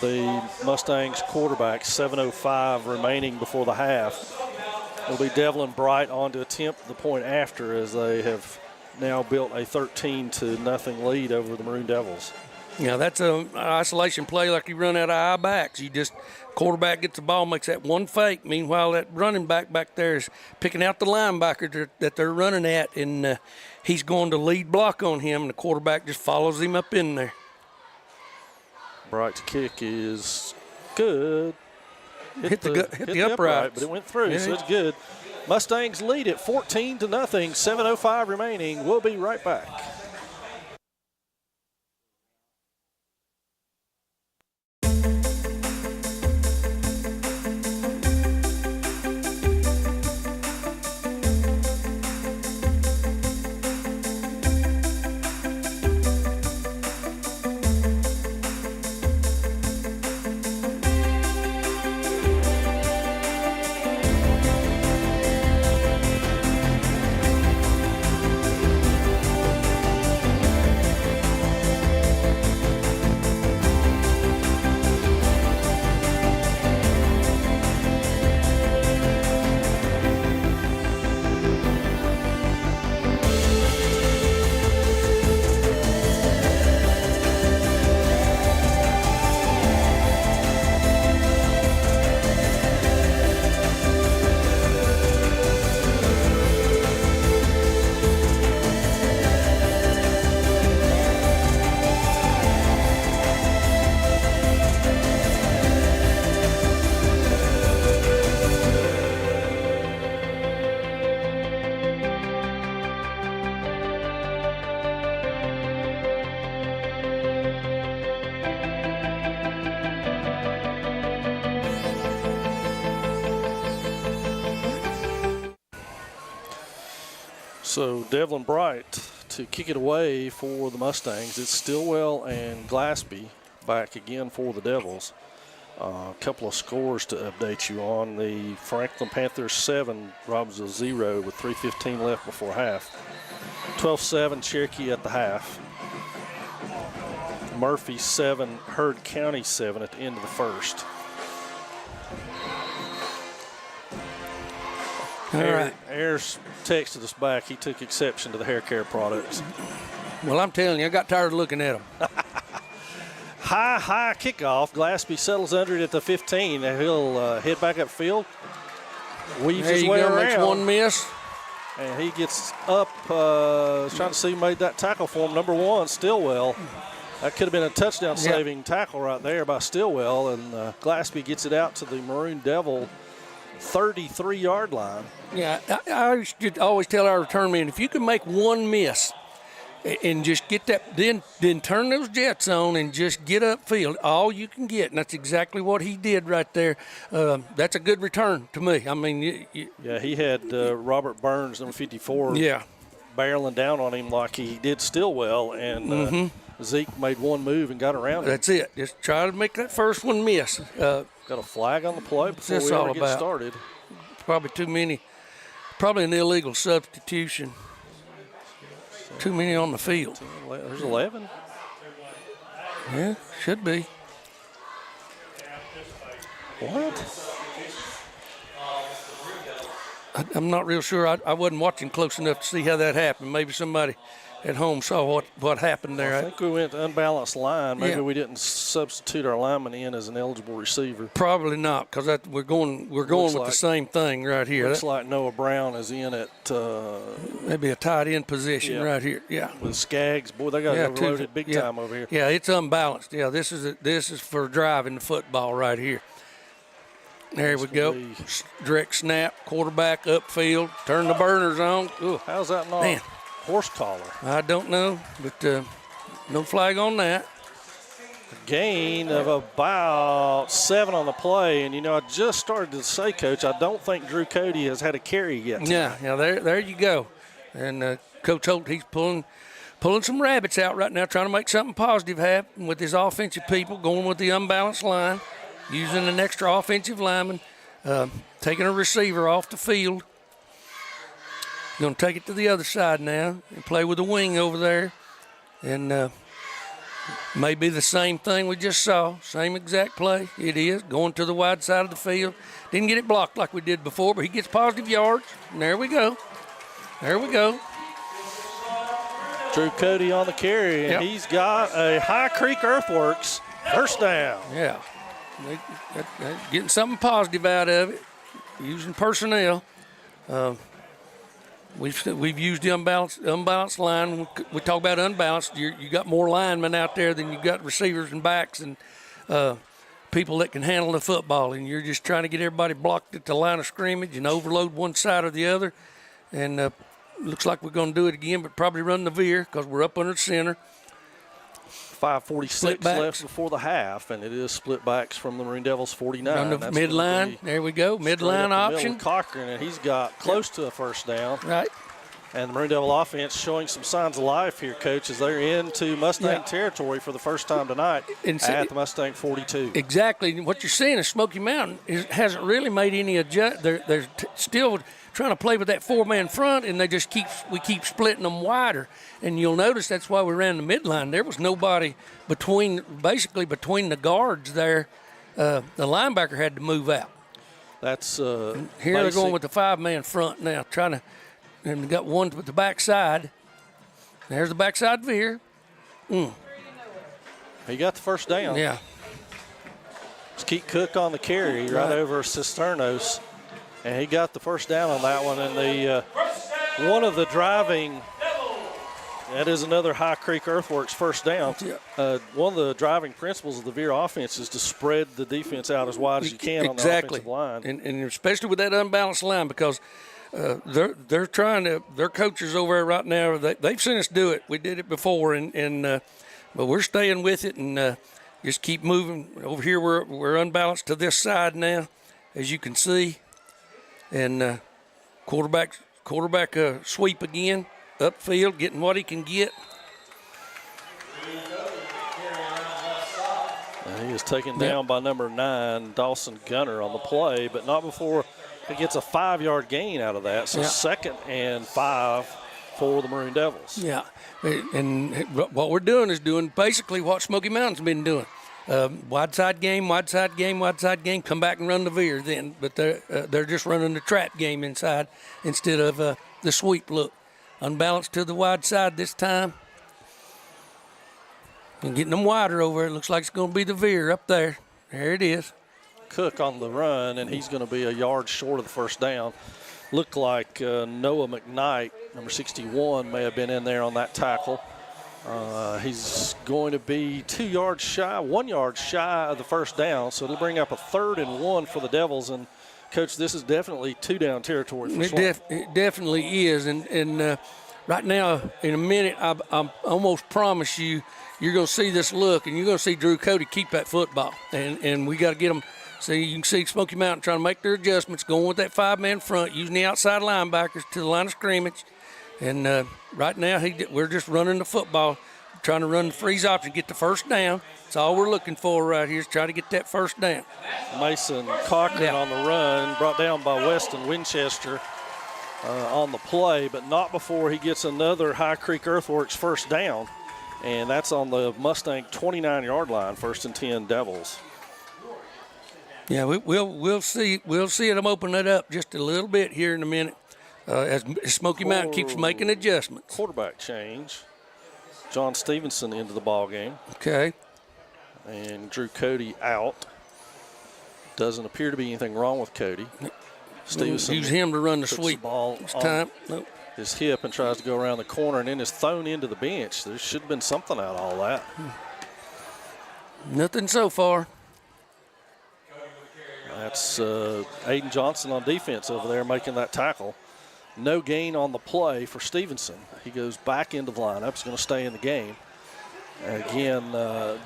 the Mustangs quarterback. 7:05 remaining before the half. It'll be Devlin Bright on to attempt the point after, as they have now built a 13-0 lead over the Maroon Devils. Yeah, that's an isolation play like you run out of eye backs. Quarterback gets the ball, makes that one fake. Meanwhile, that running back there is picking out the linebacker that they're running at, and he's going to lead block on him, and the quarterback just follows him up in there. Bright's kick is good. Hit the upright, but it went through, yeah. So it's good. Mustangs lead it 14-0. 7:05 remaining. We'll be right back. So Devlin Bright to kick it away for the Mustangs. It's Stillwell and Glaspie back again for the Devils. A couple of scores to update you on. The Franklin Panthers 7, Robbinsville 0 with 3:15 left before half. 12-7 Cherokee at the half. Murphy 7, Heard County 7 at the end of the first. All right. Ayers texted us back. He took exception to the hair care products. Well, I'm telling you, I got tired of looking at them. High kickoff. Glaspie settles under it at the 15. He'll head back upfield. Weaves his way around. Makes one miss. And he gets up, trying to see who made that tackle for him. Number 1, Stillwell. That could have been a touchdown-saving tackle right there by Stillwell. And Glaspie gets it out to the Maroon Devil 33-yard line. Yeah, I used to always tell our return men, if you can make one miss and just get that, then turn those jets on and just get upfield, all you can get. And that's exactly what he did right there. That's a good return to me. I mean, yeah, he had Robert Burns, number 54, barreling down on him like he did Stillwell, and Zeke made one move and got around him. That's it. Just try to make that first one miss. Got a flag on the play before we ever get started. Probably too many. Probably an illegal substitution. Too many on the field. There's 11. Yeah, should be. What? I'm not real sure. I wasn't watching close enough to see how that happened. Maybe somebody at home saw what happened there. I think we went to unbalanced line. Maybe Yeah. we didn't substitute our lineman in as an eligible receiver. Probably not, because we're going with like- the same thing right here. Looks like Noah Brown is in at Maybe a tight end position Yeah. right here. Yeah. with Skaggs. Boy, they got overloaded big yeah. time over here. Yeah, it's unbalanced. Yeah, this is for driving the football right here. There we go. Direct snap, quarterback upfield, turn the burners on. Ooh, How's that not Man. horse collar? I don't know, but no flag on that. Gain of about 7 on the play. And, I just started to say, Coach, I don't think Drew Cody has had a carry yet. Yeah, there you go. And Coach Holt, he's pulling some rabbits out right now, trying to make something positive happen with his offensive people, going with the unbalanced line, using an extra offensive lineman, taking a receiver off the field. Going to take it to the other side now and play with the wing over there. And maybe the same thing we just saw, same exact play. It is, going to the wide side of the field. Didn't get it blocked like we did before, but he gets positive yards. And there we go. There we go. Drew Cody on the carry, and he's got a High Creek Earthworks first down. Yeah. They're getting something positive out of it, using personnel. We've used the unbalanced line. We talk about unbalanced. You got more linemen out there than you got receivers and backs and people that can handle the football. And you're just trying to get everybody blocked at the line of scrimmage and overload one side or the other. And looks like we're going to do it again, but probably run the veer because we're up under the center. 5:46 left before the half, and it is split backs from the Maroon Devils 49. On the midline. There we go. Midline option. Cochran, and he's got close to a first down. Right. And the Maroon Devil offense showing some signs of life here, Coach, as they're into Mustang territory for the first time tonight at the Mustang 42. Exactly. What you're seeing is Smoky Mountain hasn't really made any adjust. They're still trying to play with that four-man front, and we keep splitting them wider. And you'll notice that's why we ran the midline. There was nobody between the guards there. The linebacker had to move out. That's here they're going with the five-man front now, and we got one with the backside. There's the backside veer. He got the first down. Yeah. It's Keith Cook on the carry right over Cisternos. And he got the first down on that one. And one of the driving, that is another High Creek Earthworks first down. One of the driving principles of the Veer offense is to spread the defense out as wide as you can on the offensive line. And especially with that unbalanced line, because they're trying to, their coaches over there right now, they've seen us do it. We did it before, but we're staying with it and just keep moving. Over here we're unbalanced to this side now, as you can see. And quarterback sweep again, upfield, getting what he can get. And he is taken down by number 9, Dawson Gunner, on the play, but not before he gets a 5-yard gain out of that. So 2nd and 5 for the Maroon Devils. Yeah, and what we're doing is doing basically what Smoky Mountain's been doing. Wide side game, come back and run the veer then. But they're just running the trap game inside instead of the sweep look. Unbalanced to the wide side this time. And getting them wider over it. Looks like it's going to be the veer up there. There it is. Cook on the run, and he's going to be a yard short of the first down. Looked like Noah McKnight, number 61, may have been in there on that tackle. He's going to be 1 yard shy of the first down, so it'll bring up a 3rd and 1 for the Devils. And, Coach, this is definitely 2-down territory for Swain. It definitely is. And right now, in a minute, I almost promise you're going to see this look, and you're going to see Drew Cody keep that football. And we got to get them. See, you can see Smoky Mountain trying to make their adjustments, going with that 5-man front, using the outside linebackers to the line of scrimmage. And right now, we're just running the football, trying to run the freeze option, get the first down. That's all we're looking for right here is try to get that first down. Mason Cochran on the run, brought down by Weston Winchester on the play, but not before he gets another High Creek Earthworks first down. And that's on the Mustang 29-yard line, 1st and 10 Devils. Yeah, we'll see them open it up just a little bit here in a minute as Smoky Mountain keeps making adjustments. Quarterback change. John Stevenson into the ball game. Okay. And Drew Cody out. Doesn't appear to be anything wrong with Cody. Stevenson use him to run the sweep. The ball this time. Nope. His hip and tries to go around the corner and then is thrown into the bench. There should have been something out of all that. Nothing so far. That's Aiden Johnson on defense over there making that tackle. No gain on the play for Stevenson. He goes back into the lineup. He's going to stay in the game. Again,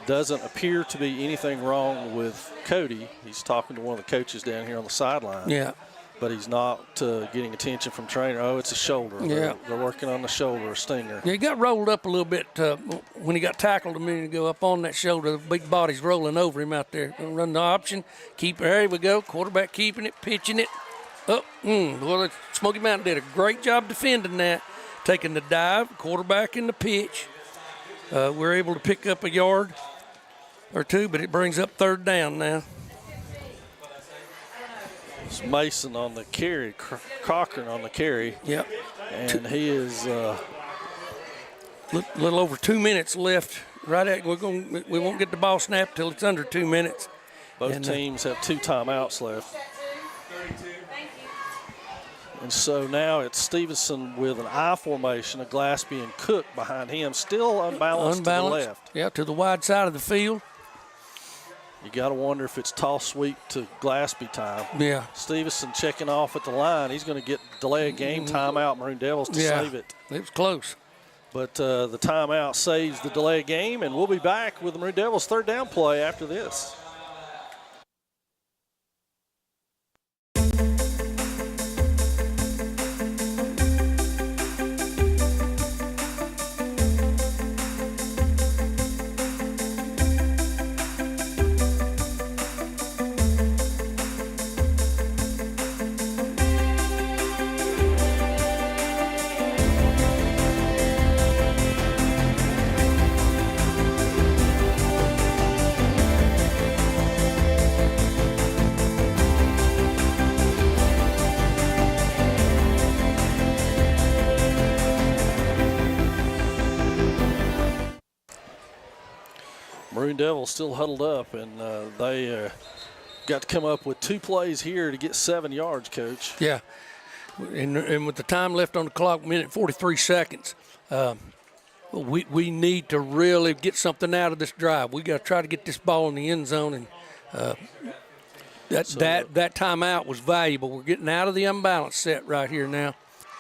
doesn't appear to be anything wrong with Cody. He's talking to one of the coaches down here on the sideline. Yeah. But he's not getting attention from trainer. Oh, it's a shoulder. Yeah. They're working on the shoulder, a stinger. Yeah, he got rolled up a little bit when he got tackled a minute ago up on that shoulder. The big body's rolling over him out there. Gonna run the option. There we go. Quarterback keeping it, pitching it. Well, the Smoky Mountain did a great job defending that. Taking the dive, quarterback in the pitch. We're able to pick up a yard or two, but it brings up 3rd down now. It's Mason on the carry, Cochran on the carry. Yep. And he is little over 2 minutes left. Right at we won't get the ball snapped till it's under 2 minutes. Both teams have 2 timeouts left. And so now it's Stevenson with an I formation, a Glaspie and Cook behind him, still unbalanced to the left. Yeah, to the wide side of the field. You got to wonder if it's toss sweep to Glaspie time. Yeah. Stevenson checking off at the line. He's going to get delay of game timeout, Maroon Devils, to save it. It was close. But the timeout saves the delay of game, and we'll be back with the Maroon Devils' 3rd down play after this. Maroon Devils still huddled up, and they got to come up with 2 plays here to get 7 yards, Coach. Yeah, and with the time left on the clock, 1:43 seconds, we need to really get something out of this drive. We got to try to get this ball in the end zone, and that timeout was valuable. We're getting out of the unbalanced set right here now.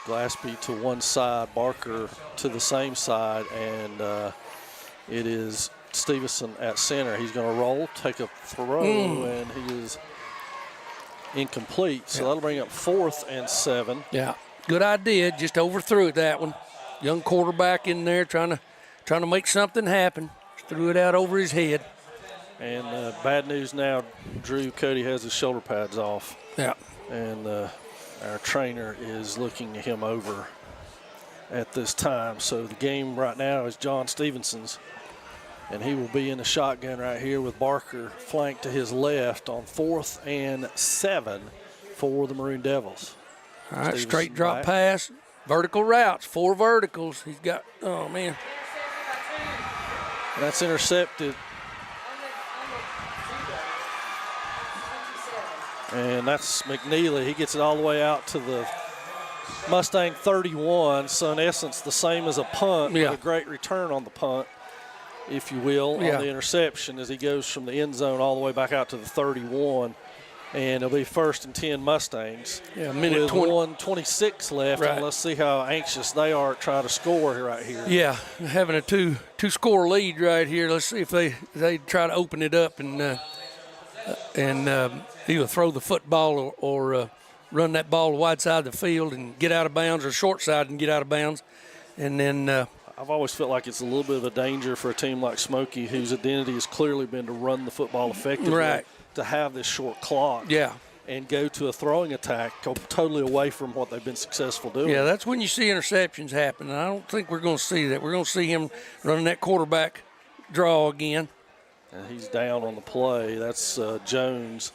Glaspie to one side, Barker to the same side, and it is Stevenson at center. He's going to roll, take a throw, and he is incomplete. So that'll bring up 4th and 7. Yeah, good idea. Just overthrew it, that one. Young quarterback in there trying to make something happen. Just threw it out over his head. And bad news now, Drew Cody has his shoulder pads off. Yeah. And our trainer is looking him over at this time. So the game right now is John Stevenson's. And he will be in the shotgun right here with Barker flanked to his left on 4th and 7 for the Maroon Devils. All right, straight drop pass, vertical routes, 4 verticals. He's got, oh, man. That's intercepted. And that's McNeely. He gets it all the way out to the Mustang 31. So, in essence, the same as a punt, with a great return on the punt, if you will, on the interception as he goes from the end zone all the way back out to the 31. And it'll be 1st and 10 Mustangs. Yeah, minute with 1:26 left. Right. And let's see how anxious they are to try to score right here. Yeah, having a two-score lead right here. Let's see if they try to open it up and either throw the football or run that ball wide side of the field and get out of bounds, or short side and get out of bounds. And then I've always felt like it's a little bit of a danger for a team like Smoky, whose identity has clearly been to run the football effectively, right, to have this short clock. Yeah. and go to a throwing attack totally away from what they've been successful doing. Yeah, that's when you see interceptions happen. And I don't think we're going to see that. We're going to see him running that quarterback draw again. And he's down on the play. That's Jones.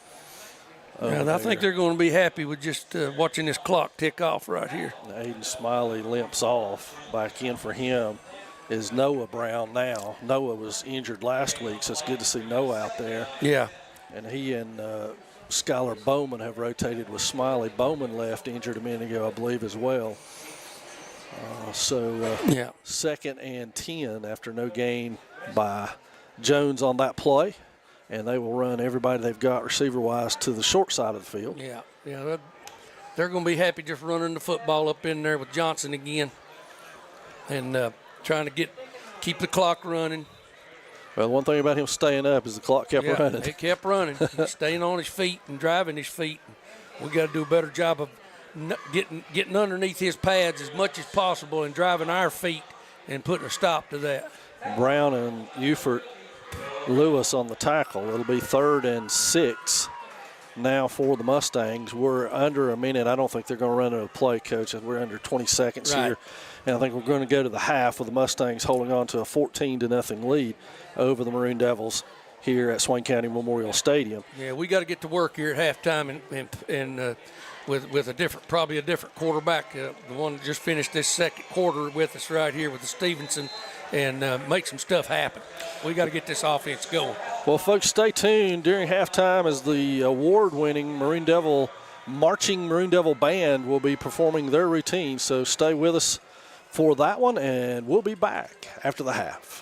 And I think they're going to be happy with just watching this clock tick off right here. Aiden Smiley limps off. Back in for him is Noah Brown now. Noah was injured last week, so it's good to see Noah out there. Yeah. And he and Skylar Bowman have rotated with Smiley. Bowman left injured a minute ago, I believe, as well. Yeah. 2nd and 10 after no gain by Jones on that play. And they will run everybody they've got receiver-wise to the short side of the field. Yeah. They're going to be happy just running the football up in there with Johnson again and trying to keep the clock running. Well, one thing about him staying up is the clock kept running. It kept running. He's staying on his feet and driving his feet. We got to do a better job of getting underneath his pads as much as possible and driving our feet and putting a stop to that. Brown and Ufert Lewis on the tackle. It'll be 3rd and 6 now for the Mustangs. We're under a minute. I don't think they're going to run a play, Coach. We're under 20 seconds here. And I think we're going to go to the half with the Mustangs holding on to a 14-0 lead over the Maroon Devils here at Swain County Memorial Stadium. Yeah, we got to get to work here at halftime and with probably a different quarterback, the one that just finished this second quarter with us right here with the Stevenson, and make some stuff happen. We got to get this offense going. Well, folks, stay tuned during halftime as the award-winning Maroon Devil Band will be performing their routine. So stay with us for that one, and we'll be back after the half.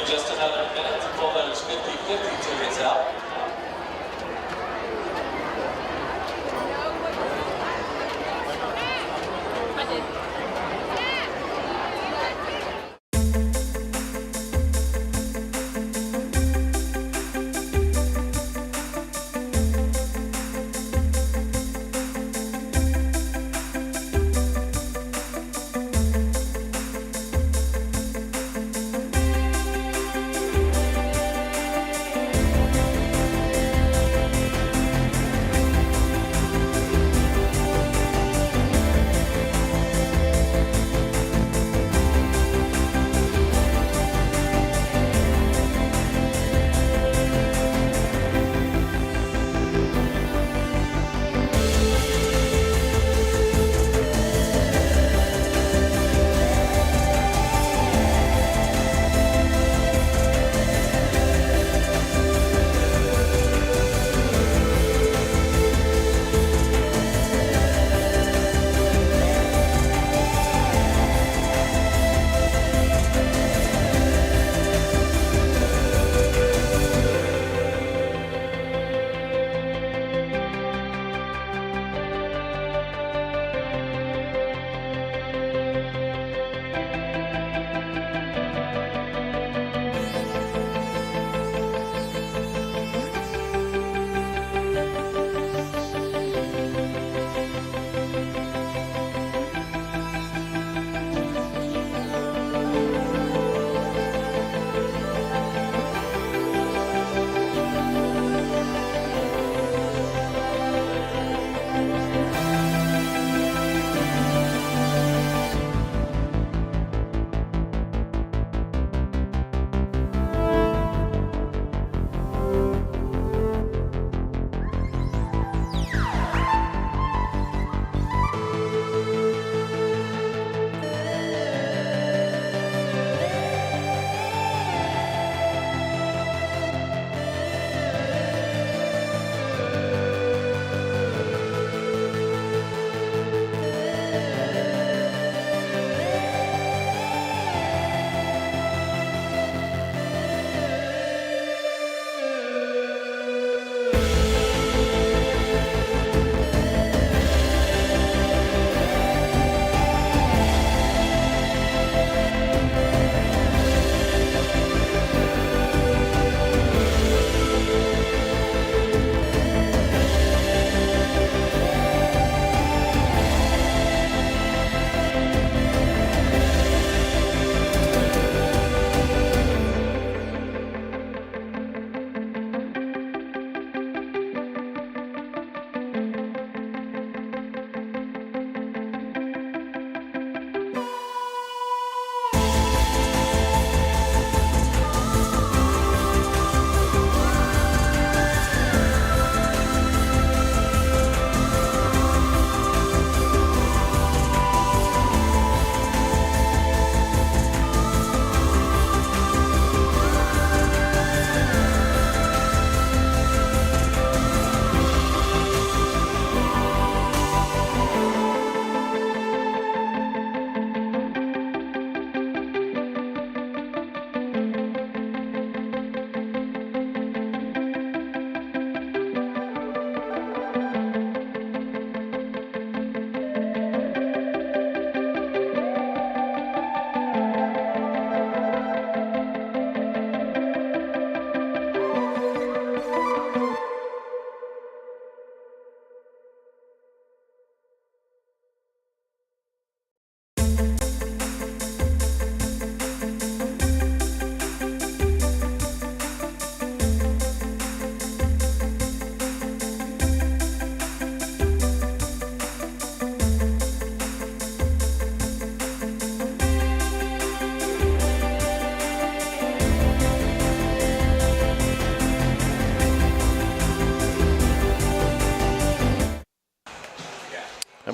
Just another minute to pull those 50-50 tickets out.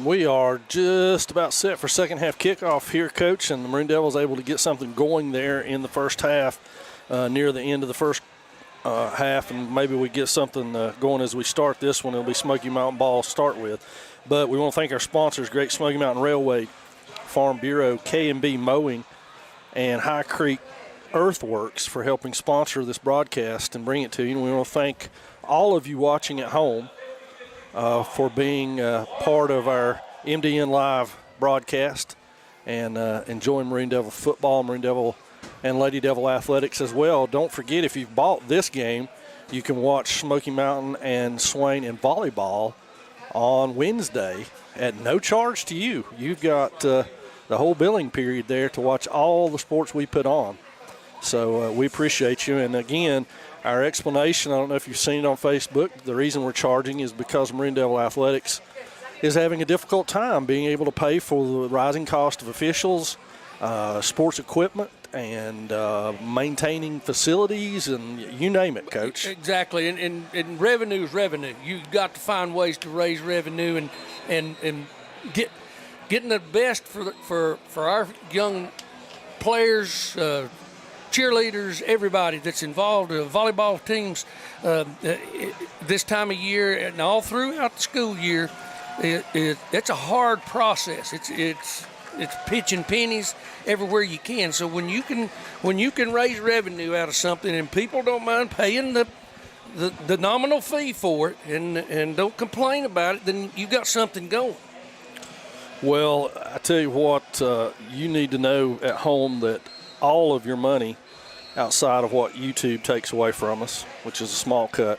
And we are just about set for second half kickoff here, Coach, and the Maroon Devils able to get something going there in the first half, near the end of the first half, and maybe we get something going as we start this one. It'll be Smoky Mountain ball to start with. But we want to thank our sponsors, Great Smoky Mountain Railway, Farm Bureau, K&B Mowing, and High Creek Earthworks for helping sponsor this broadcast and bring it to you. And we want to thank all of you watching at home for being part of our MDN Live broadcast and enjoying Maroon Devil football, Maroon Devil and Lady Devil athletics as well. Don't forget, if you've bought this game, you can watch Smoky Mountain and Swain in volleyball on Wednesday at no charge to you. You've got the whole billing period there to watch all the sports we put on. So we appreciate you. And again, our explanation, I don't know if you've seen it on Facebook, the reason we're charging is because Maroon Devil Athletics is having a difficult time being able to pay for the rising cost of officials, sports equipment, and maintaining facilities, and you name it, Coach. Exactly, and revenue is revenue. You've got to find ways to raise revenue and getting the best for our young players, cheerleaders, everybody that's involved, volleyball teams, this time of year and all throughout the school year. It's a hard process. It's pitching pennies everywhere you can. So when you can raise revenue out of something and people don't mind paying the nominal fee for it and don't complain about it, then you got something going. Well, I tell you what, you need to know at home that all of your money outside of what YouTube takes away from us, which is a small cut,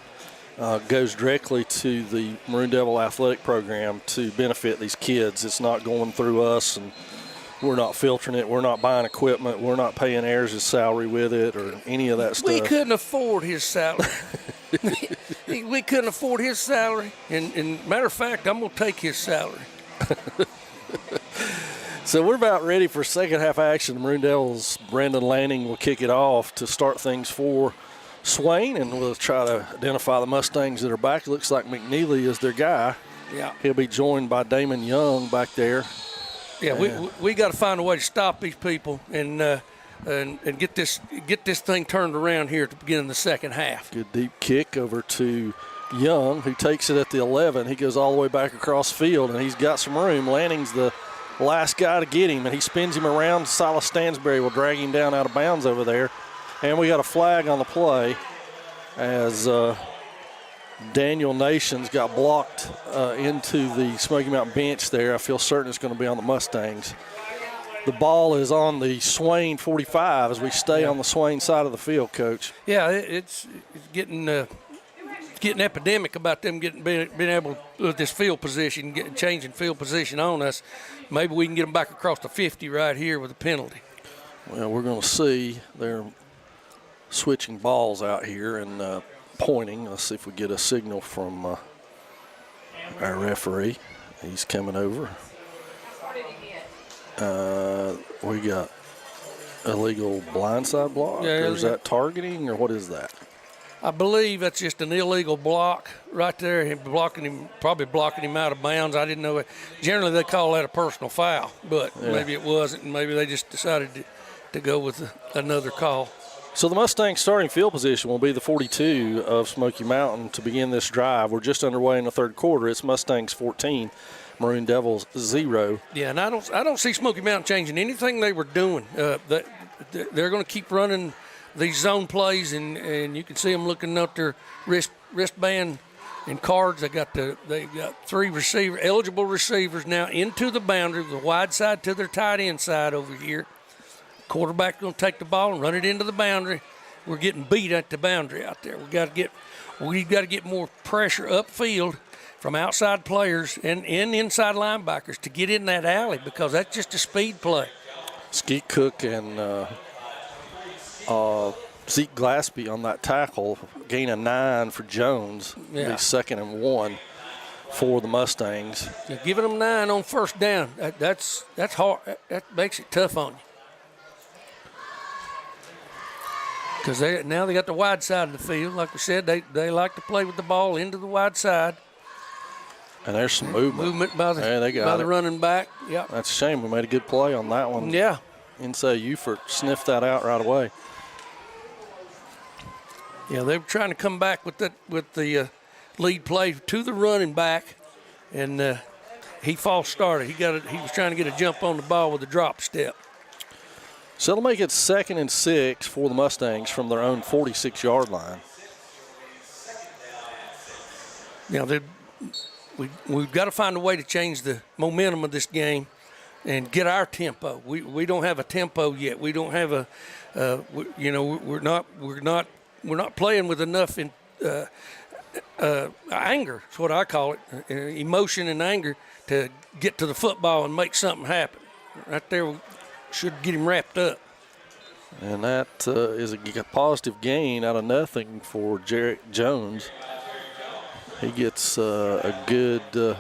goes directly to the Maroon Devil athletic program to benefit these kids. It's not going through us, and we're not filtering it. We're not buying equipment. We're not paying Ayers' salary with it or any of that stuff. We couldn't afford his salary. We couldn't afford his salary. And matter of fact, I'm going to take his salary. So we're about ready for second half action. The Maroon Devils, Brendan Lanning will kick it off to start things for Swain, and we'll try to identify the Mustangs that are back. It looks like McNeely is their guy. Yeah. He'll be joined by Damon Young back there. Yeah, we got to find a way to stop these people and get this thing turned around here at the beginning of the second half. Good deep kick over to Young, who takes it at the 11. He goes all the way back across field, and he's got some room. Lanning's the last guy to get him, and he spins him around. Silas Stansberry will drag him down out of bounds over there. And we got a flag on the play as Daniel Nations got blocked into the Smoky Mountain bench there. I feel certain it's going to be on the Mustangs. The ball is on the Swain 45 as we stay on the Swain side of the field, Coach. Yeah, it's getting epidemic about them being able to with this field position, changing field position on us. Maybe we can get them back across the 50 right here with a penalty. Well, we're going to see. They're switching balls out here and pointing. Let's see if we get a signal from our referee. He's coming over. We got illegal blindside block. Yeah, or is that targeting, or what is that? I believe that's just an illegal block right there. Probably blocking him out of bounds. I didn't know it. Generally, they call that a personal foul, but maybe it wasn't, and maybe they just decided to go with another call. So the Mustangs starting field position will be the 42 of Smoky Mountain to begin this drive. We're just underway in the third quarter. It's Mustangs 14, Maroon Devils 0. Yeah, and I don't see Smoky Mountain changing anything they were doing. They're going to keep running these zone plays, and you can see them looking up their wristband and cards. They got three eligible receivers now into the boundary with the wide side to their tight end side over here. Quarterback going to take the ball and run it into the boundary. We're getting beat at the boundary out there. We've got to get more pressure upfield from outside players and inside linebackers to get in that alley, because that's just a speed play. Skeet Cook and Zeke Glaspie on that tackle, gain of 9 for Jones. Yeah. Be 2nd and 1 for the Mustangs. Yeah, giving them 9 on first down, that's hard. That makes it tough on you. Because now they got the wide side of the field. Like we said, they like to play with the ball into the wide side. And there's some movement. by the Yeah, they got the it. running back. Yeah. That's a shame. We made a good play on that one. Yeah. Inside Ufert sniffed that out right away. Yeah, they were trying to come back with the lead play to the running back, and he false started. He was trying to get a jump on the ball with a drop step. So they'll make it 2nd and 6 for the Mustangs from their own 46-yard line. Now we've got to find a way to change the momentum of this game and get our tempo. We don't have a tempo yet. We don't have we're not playing with enough anger. That's what I call it, emotion and anger to get to the football and make something happen. Right there, we should get him wrapped up. And that is a positive gain out of nothing for Jarrett Jones. He gets a good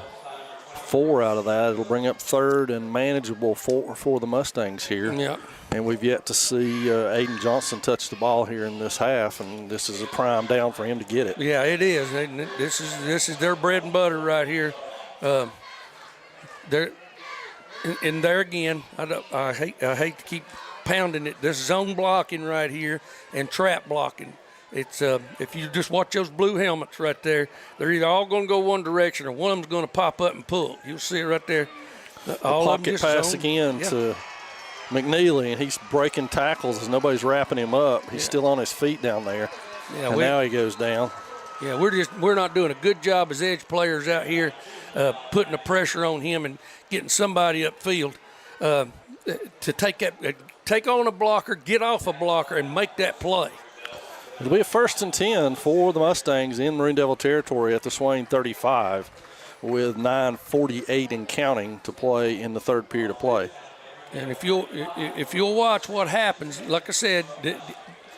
4 out of that. It'll bring up 3rd and manageable for the Mustangs here. Yeah. And we've yet to see Aiden Johnson touch the ball here in this half, and this is a prime down for him to get it. Yeah, it is. This is their bread and butter right here. There again. I hate to keep pounding it. This zone blocking right here and trap blocking. It's if you just watch those blue helmets right there, they're either all going to go one direction or one of them's going to pop up and pull. You'll see it right there. All pocket pass again to McNeely, and he's breaking tackles as nobody's wrapping him up. He's still on his feet down there. Yeah, and now he goes down. Yeah, we're not doing a good job as edge players out here, putting the pressure on him and getting somebody upfield to take on a blocker, get off a blocker, and make that play. It'll be a 1st and 10 for the Mustangs in Maroon Devil territory at the Swain 35 with 9:48 and counting to play in the 3rd period of play. And if you'll watch what happens, like I said,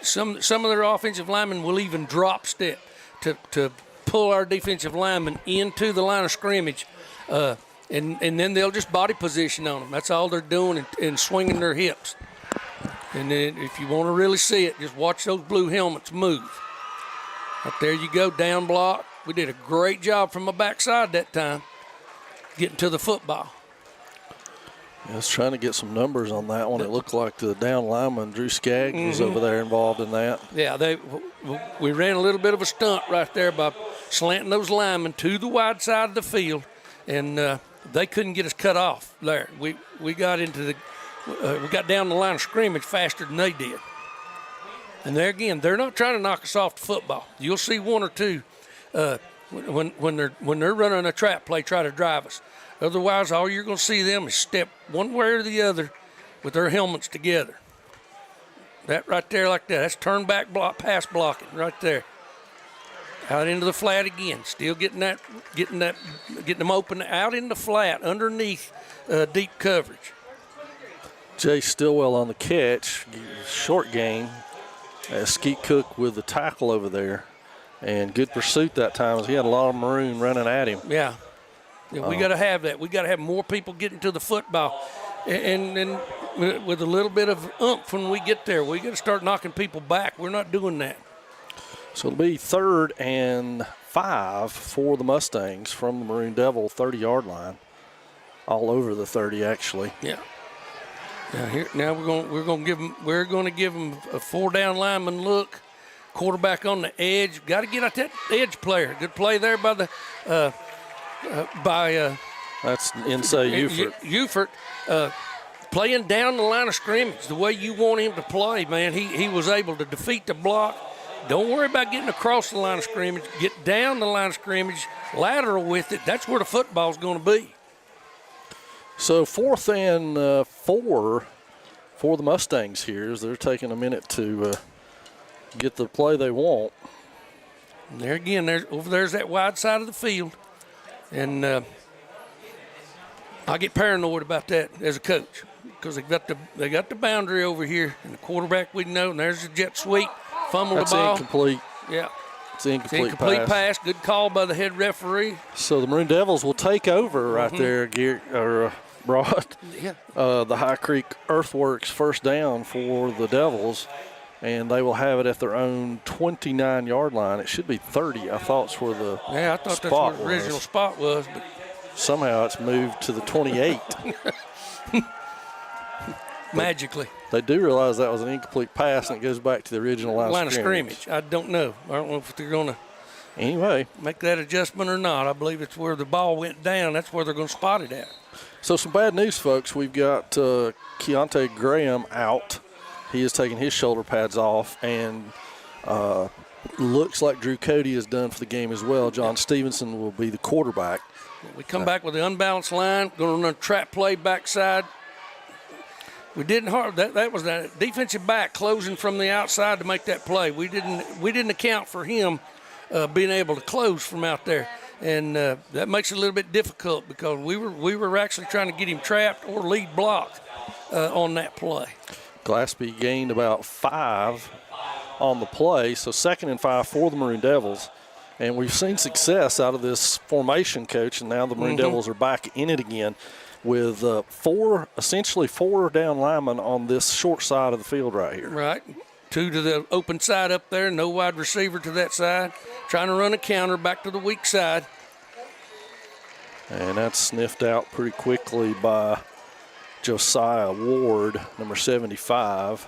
some of their offensive linemen will even drop step to pull our defensive linemen into the line of scrimmage, and then they'll just body position on them. That's all they're doing and swinging their hips. And then if you want to really see it, just watch those blue helmets move. Right there you go, down block. We did a great job from the backside that time, getting to the football. I was trying to get some numbers on that one. It looked like the down lineman, Drew Skaggs, was over there involved in that. Yeah, we ran a little bit of a stunt right there by slanting those linemen to the wide side of the field, and they couldn't get us cut off there. We got into we got down the line of scrimmage faster than they did. And there again, they're not trying to knock us off the football. You'll see one or two when they're running a trap play try to drive us. Otherwise, all you're going to see them is step one way or the other with their helmets together. That right there like that. That's turn back pass blocking right there. Out into the flat again. Still getting them open out in the flat underneath deep coverage. Jay Stillwell on the catch, short gain. Skeet Cook with the tackle over there. And good pursuit that time as he had a lot of maroon running at him. Yeah. We got to have that. We got to have more people getting to the football. And with a little bit of oomph when we get there, we got to start knocking people back. We're not doing that. So it'll be 3rd and 5 for the Mustangs from the Maroon Devil 30-yard line. All over the 30, actually. Yeah. Now we're going to give them a 4-down lineman look. Quarterback on the edge. Got to get out that edge player. Good play there by the that's inside Ufert. Ufert playing down the line of scrimmage the way you want him to play, man. He was able to defeat the block. Don't worry about getting across the line of scrimmage. Get down the line of scrimmage, lateral with it. That's where the football's going to be. So 4th and 4 for the Mustangs here as they're taking a minute to get the play they want. And there again, there's that wide side of the field. And I get paranoid about that as a coach because they got the boundary over here, and the quarterback we know, and there's the jet sweep, fumble the ball. That's incomplete. Yeah. It's an incomplete pass. Good call by the head referee. So the Maroon Devils will take over right there, Rod. Yeah. The High Creek Earthworks 1st down for the Devils, and they will have it at their own 29-yard line. It should be 30. I thought it's where the I thought that's where the original spot was, but somehow it's moved to the 28. Magically. They do realize that was an incomplete pass, and it goes back to the original line of scrimmage. I don't know. I don't know if they're going to anyway make that adjustment or not. I believe it's where the ball went down. That's where they're going to spot it at. So some bad news, folks. We've got Keontae Graham out. He is taking his shoulder pads off, and looks like Drew Cody is done for the game as well. John Stevenson will be the quarterback. We come back with the unbalanced line, going to run a trap play backside. We didn't hard that was that defensive back closing from the outside to make that play. We didn't account for him being able to close from out there, and that makes it a little bit difficult because we were actually trying to get him trapped or lead blocked on that play. Glaspie gained about 5 on the play, so 2nd and 5 for the Maroon Devils. And we've seen success out of this formation, Coach, and now the Maroon Devils are back in it again with essentially four down linemen on this short side of the field right here. Right. 2 to the open side up there, no wide receiver to that side. Trying to run a counter back to the weak side. And that's sniffed out pretty quickly by Josiah Ward, number 75.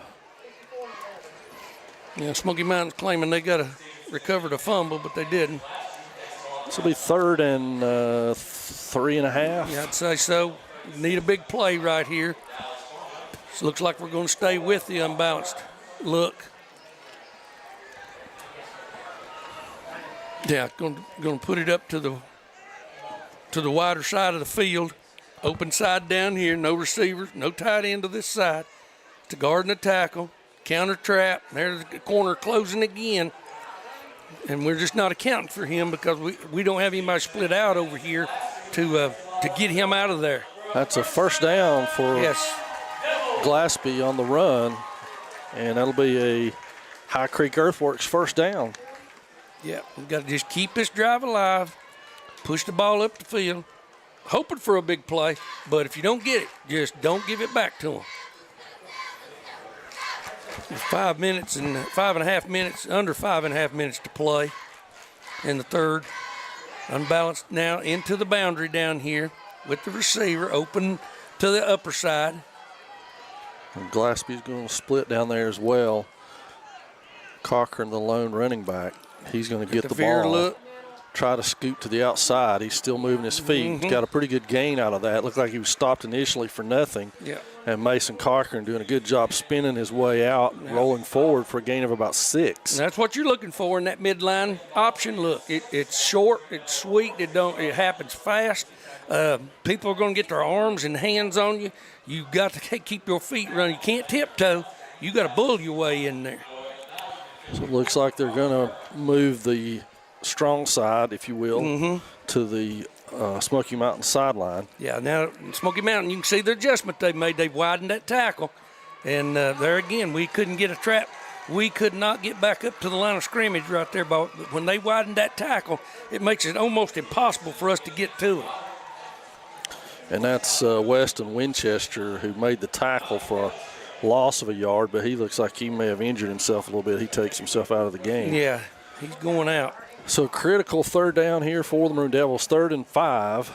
Yeah, Smoky Mountain's claiming they got to recover the fumble, but they didn't. This will be 3rd and 3.5. Yeah, I'd say so. Need a big play right here. So looks like we're going to stay with the unbalanced look. Yeah, going to put it up to the wider side of the field. Open side down here, no receivers, no tight end to this side. To guard and the tackle, counter trap. There's the corner closing again. And we're just not accounting for him because we don't have anybody split out over here to get him out of there. That's a first down for Glaspie on the run, and that'll be a High Creek Earthworks first down. Yeah, we've got to just keep this drive alive, push the ball up the field, hoping for a big play, but if you don't get it, just don't give it back to them. 5 minutes and 5.5 minutes, under 5.5 minutes to play in the third. Unbalanced now into the boundary down here with the receiver open to the upper side. And Glaspie's going to split down there as well. Cochran, the lone running back, he's going to get the ball. Look. Try to scoot to the outside. He's still moving his feet. He's got a pretty good gain out of that. Looked like he was stopped initially for nothing. Yeah. And Mason Cochran doing a good job spinning his way out, rolling forward for a gain of about 6. And that's what you're looking for in that midline option look. It's short, it's sweet, it happens fast. People are going to get their arms and hands on you. You've got to keep your feet running. You can't tiptoe. You got to bull your way in there. So it looks like they're going to move the strong side, if you will, to the Smoky Mountain sideline. Yeah, now Smoky Mountain, you can see the adjustment they've made. They've widened that tackle. And there again, we couldn't get a trap. We could not get back up to the line of scrimmage right there. But when they widened that tackle, it makes it almost impossible for us to get to it. And that's Weston Winchester, who made the tackle for a loss of a yard, but he looks like he may have injured himself a little bit. He takes himself out of the game. Yeah, he's going out. So critical third down here for the Maroon Devils, 3rd and 5.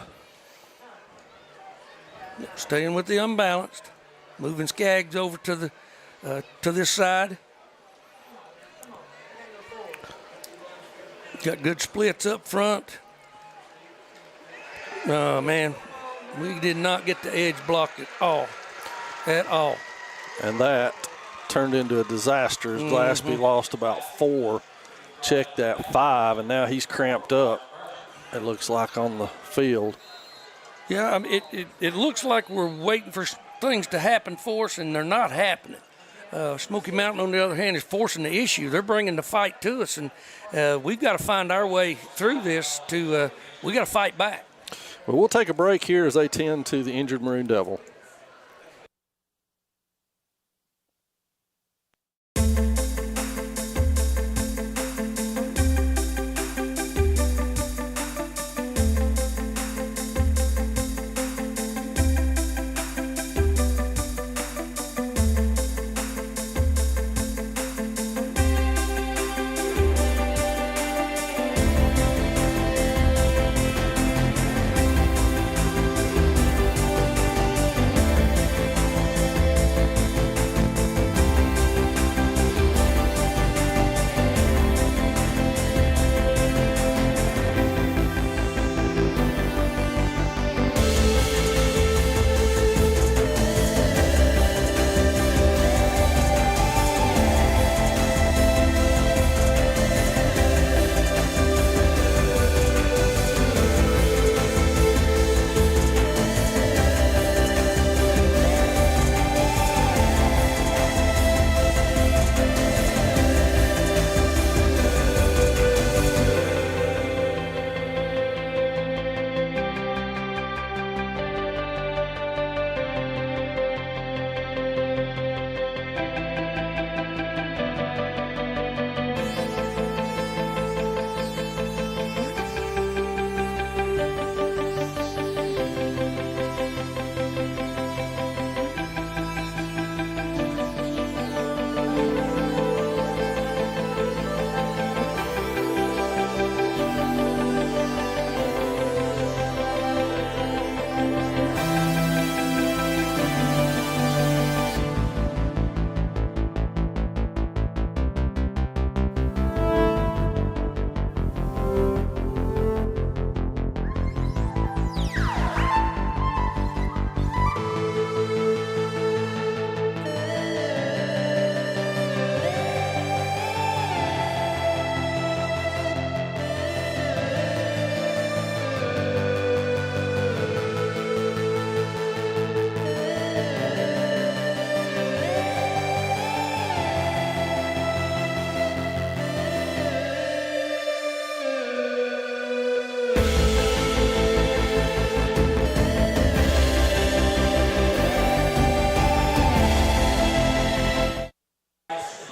Staying with the unbalanced, moving Skaggs over to this side. Got good splits up front. Oh man, we did not get the edge blocked at all. And that turned into a disaster as Glaspie lost about 4. Checked that 5, and now he's cramped up, it looks like, on the field. Yeah, I mean, it looks like we're waiting for things to happen for us, and they're not happening. Smoky Mountain, on the other hand, is forcing the issue. They're bringing the fight to us, and we've got to find our way through this we got to fight back. Well, we'll take a break here as they tend to the injured Maroon Devil.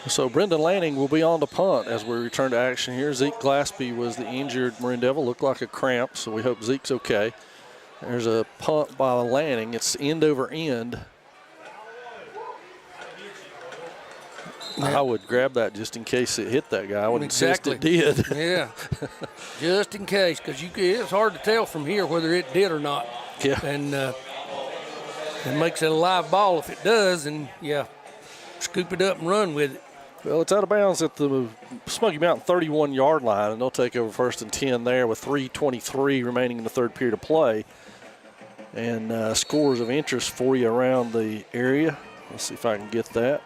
So Brendan Lanning will be on to punt as we return to action here. Zeke Glaspie was the injured Maroon Devil, looked like a cramp, so we hope Zeke's okay. There's a punt by Lanning. It's end over end. I would grab that just in case it hit that guy. I would insist it did. Yeah, just in case, because it's hard to tell from here whether it did or not. Yeah. And it makes it a live ball if it does, and, yeah, scoop it up and run with it. Well, it's out of bounds at the Smoky Mountain 31-yard line, and they'll take over 1st and 10 there with 3:23 remaining in the third period of play. And scores of interest for you around the area. Let's see if I can get that.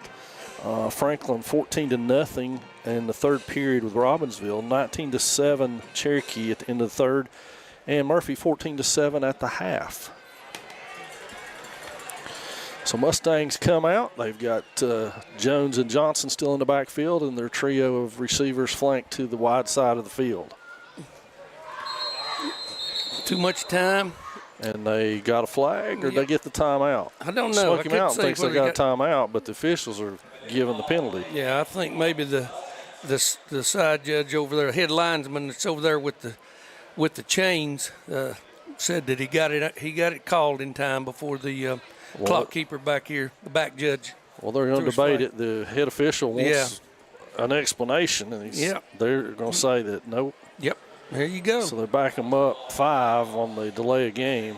Franklin 14-0 in the third period with Robbinsville. 19-7 Cherokee at the end of the third. And Murphy 14-7 at the half. So Mustangs come out. They've got Jones and Johnson still in the backfield, and their trio of receivers flanked to the wide side of the field. Too much time. And they got a flag, or they get the timeout? I don't know. Smoky Mountain thinks they got a timeout, but the officials are giving the penalty. Yeah, I think maybe the side judge over there, head linesman that's over there with the chains, said that he got it called in time before the clock keeper back here, the back judge. Well, they're going to debate it. The head official wants an explanation, and they're going to say that nope. Yep. There you go. So they're backing them up 5 on the delay of game.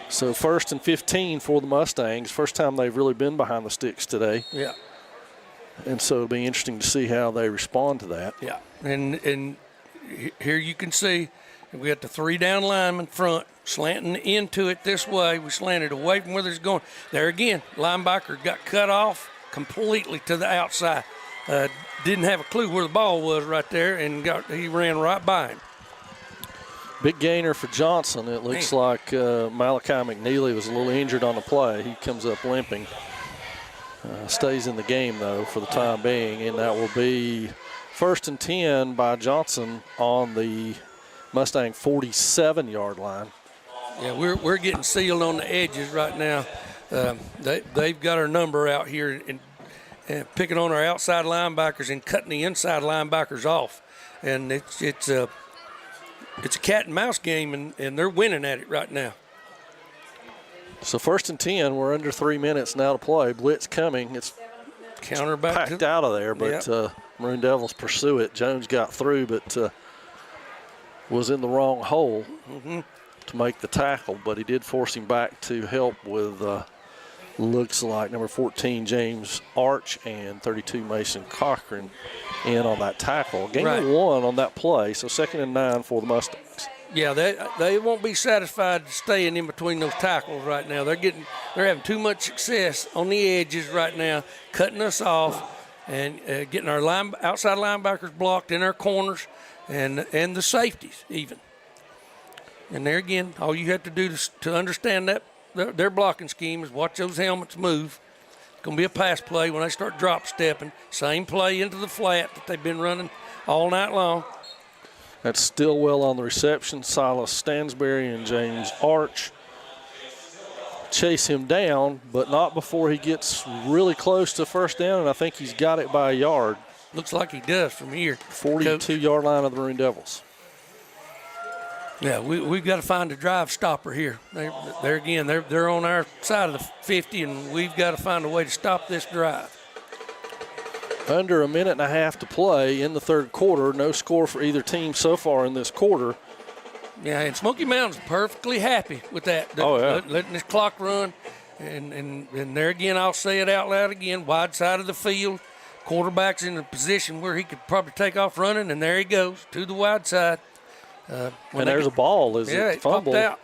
So 1st and 15 for the Mustangs. First time they've really been behind the sticks today. Yeah. And so it'll be interesting to see how they respond to that. Yeah. And here you can see we got the 3 down linemen front slanting into it this way. We slanted away from where it's going. There again, linebacker got cut off completely to the outside. Didn't have a clue where the ball was right there, and he ran right by him. Big gainer for Johnson. It looks like Malachi McNeely was a little injured on the play. He comes up limping. Stays in the game, though, for the time being, and that will be 1st and 10 by Johnson on the Mustang 47-yard line. Yeah, we're getting sealed on the edges right now. They've got our number out here and picking on our outside linebackers and cutting the inside linebackers off. And it's a cat and mouse game, and they're winning at it right now. So 1st and 10, we're under 3 minutes now to play. Blitz coming. It's counter back packed out of there, but Maroon Devils pursue it. Jones got through, but was in the wrong hole to make the tackle, but he did force him back to help with looks like number 14, James Arch, and 32, Mason Cochran in on that tackle. Gain of 1 on that play, so 2nd and 9 for the Mustangs. Yeah, they won't be satisfied staying in between those tackles right now. They're having too much success on the edges right now, cutting us off and getting our outside linebackers blocked in our corners and the safeties even. And there again, all you have to do to understand that their blocking scheme is watch those helmets move. It's going to be a pass play when they start drop stepping. Same play into the flat that they've been running all night long. That's Stillwell on the reception. Silas Stansberry and James Arch chase him down, but not before he gets really close to 1st down, and I think he's got it by a yard. Looks like he does from here. 42-yard line of the Maroon Devils. Yeah, we've got to find a drive stopper here. They're again, they're on our side of the 50, and we've got to find a way to stop this drive. Under a minute and a half to play in the third quarter. No score for either team so far in this quarter. Yeah, and Smoky Mountain's perfectly happy with that. Letting this clock run. And there again, I'll say it out loud again, wide side of the field. Quarterback's in a position where he could probably take off running, and there he goes to the wide side. And there's a ball. Is it fumbled? Out.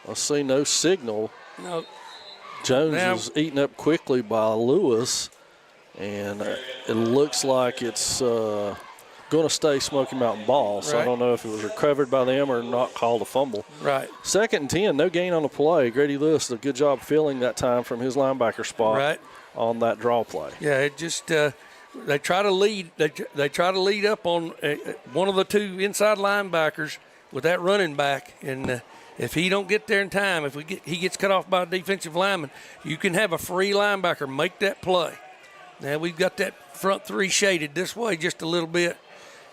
I see no signal. No. Jones is eaten up quickly by Lewis, and it looks like it's going to stay Smoky Mountain ball. So I don't know if it was recovered by them or not called a fumble. Right. 2nd and 10, no gain on the play. Grady Lewis did a good job filling that time from his linebacker spot on that draw play. Yeah, it just they try to lead. They try to lead up on one of the 2 inside linebackers with that running back, and if he don't get there in time, he gets cut off by a defensive lineman, you can have a free linebacker make that play. Now we've got that front three shaded this way just a little bit.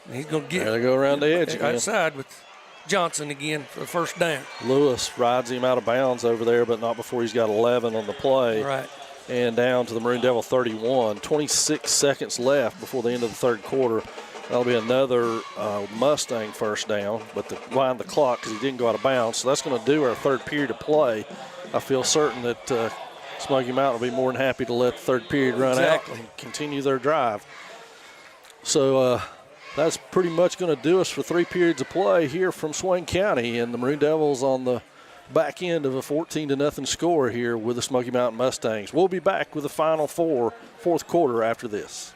And he's going to get There they go around the edge again. outside with Johnson again for the first down. Lewis rides him out of bounds over there, but not before he's got 11 on the play. Right. And down to the Maroon Devil 31. 26 seconds left before the end of the third quarter. That'll be another Mustang first down, but to wind the clock because he didn't go out of bounds. So that's going to do our third period of play. I feel certain that Smoky Mountain will be more than happy to let the third period run out and continue their drive. So that's pretty much going to do us for 3 periods of play here from Swain County, and the Maroon Devils on the back end of a 14-0 score here with the Smoky Mountain Mustangs. We'll be back with the final fourth quarter after this.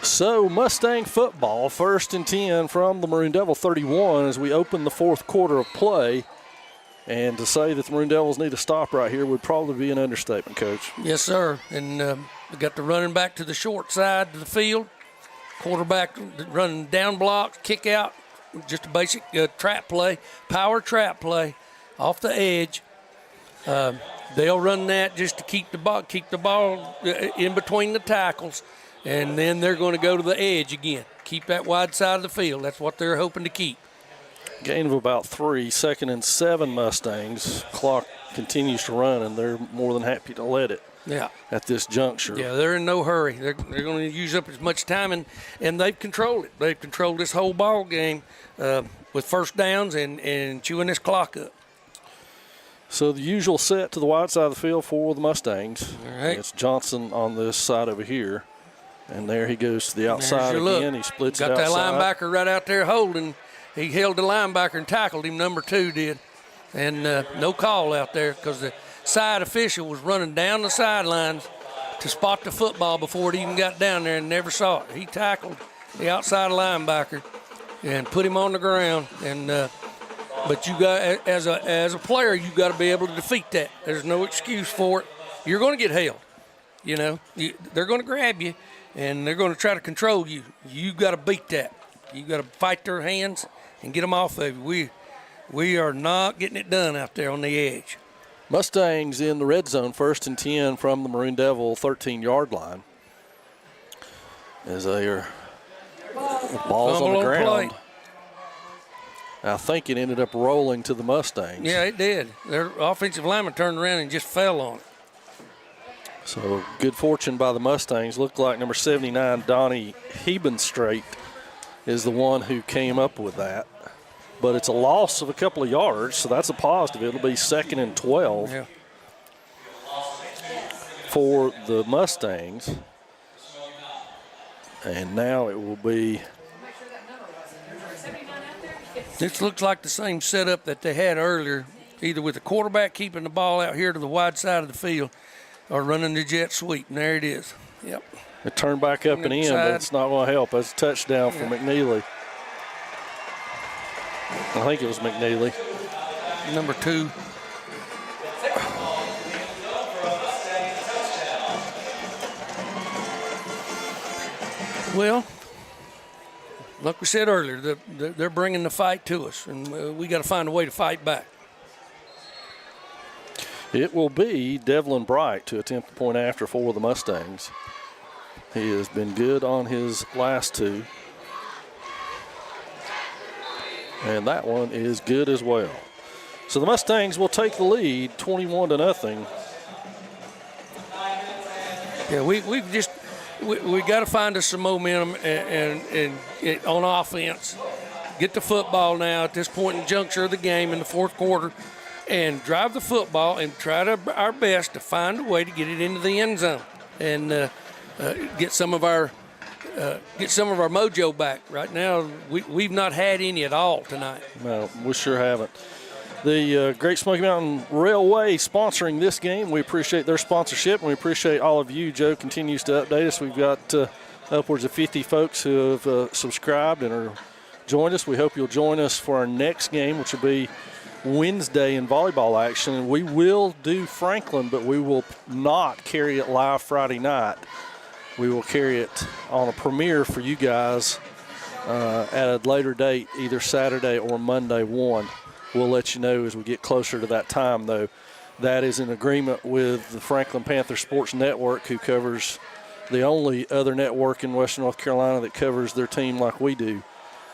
So Mustang football, 1st and 10 from the Maroon Devil 31 as we open the fourth quarter of play. And to say that the Maroon Devils need to stop right here would probably be an understatement, Coach. Yes, sir. And we got the running back to the short side of the field. Quarterback running down blocks, kick out, just a basic trap play, power trap play off the edge. They'll run that just to keep the ball in between the tackles. And then they're going to go to the edge again. Keep that wide side of the field. That's what they're hoping to keep. Gain of about 3, 2nd and 7 Mustangs. Clock continues to run, and they're more than happy to let it at this juncture. Yeah, they're in no hurry. They're going to use up as much time, and they've controlled it. They've controlled this whole ball game with first downs and chewing this clock up. So the usual set to the wide side of the field for the Mustangs. All right. It's Johnson on this side over here. And there he goes to the outside again. He splits it outside. Got that linebacker right out there holding. He held the linebacker and tackled him, number 2 did. And no call out there because the side official was running down the sidelines to spot the football before it even got down there and never saw it. He tackled the outside linebacker and put him on the ground. And but you got, as a player, you got to be able to defeat that. There's no excuse for it. You're going to get held. You know, they're going to grab you. And they're going to try to control you. You got to beat that. You got to fight their hands and get them off of you. We are not getting it done out there on the edge. Mustangs in the red zone, 1st and 10 from the Maroon Devil 13-yard line. As they are balls on the ground. I think it ended up rolling to the Mustangs. Yeah, it did. Their offensive lineman turned around and just fell on it. So good fortune by the Mustangs. Looked like number 79, Donnie Hebenstraight, is the one who came up with that. But it's a loss of a couple of yards, so that's a positive. It'll be 2nd and 12 for the Mustangs. And now it will be. This looks like the same setup that they had earlier, either with the quarterback keeping the ball out here to the wide side of the field or running the jet sweep, and there it is. Yep. It turned back up and in, but it's not going to help. That's a touchdown for McNeely. I think it was McNeely. Number 2. Well, like we said earlier, they're bringing the fight to us, and we got to find a way to fight back. It will be Devlin Bright to attempt the point after for the Mustangs. He has been good on his last two. And that one is good as well. So the Mustangs will take the lead 21-0. Yeah, we got to find us some momentum and on offense. Get the football now at this point in the juncture of the game in the fourth quarter, and drive the football and try our best to find a way to get it into the end zone and get some of our mojo back. Right now, we've not had any at all tonight. No, we sure haven't. The Great Smoky Mountain Railway sponsoring this game. We appreciate their sponsorship, and we appreciate all of you. Joe continues to update us. We've got upwards of 50 folks who have subscribed and are joined us. We hope you'll join us for our next game, which will be Wednesday in volleyball action. And we will do Franklin, but we will not carry it live Friday night. We will carry it on a premiere for you guys at a later date, either Saturday or Monday 1. We'll let you know as we get closer to that time, though. That is in agreement with the Franklin Panther Sports Network, who covers the only other network in Western North Carolina that covers their team like we do.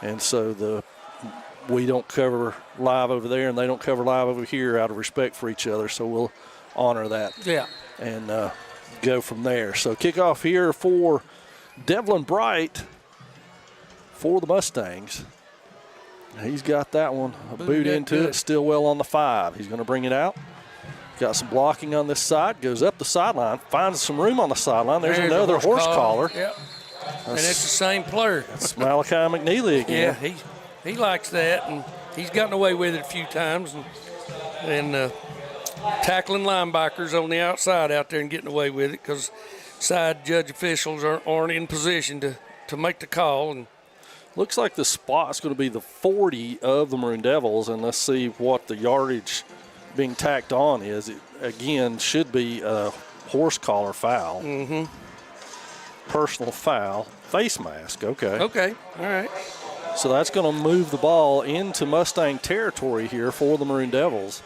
And so we don't cover live over there, and they don't cover live over here out of respect for each other. So we'll honor that. Yeah. And go from there. So kickoff here for Devlin Bright for the Mustangs. He's got that one. A boot into it, still well on the 5. He's going to bring it out. Got some blocking on this side, goes up the sideline, finds some room on the sideline. There's another horse collar. Yep. And it's the same player. That's Malachi McNeely again. Yeah, he likes that, and he's gotten away with it a few times. And tackling linebackers on the outside out there and getting away with it because side judge officials aren't in position to make the call. And looks like the spot's going to be the 40 of the Maroon Devils, and let's see what the yardage being tacked on is. It, again, should be a horse collar foul. Mm-hmm. Personal foul. Face mask, okay. Okay, all right. So that's going to move the ball into Mustang territory here for the Maroon Devils.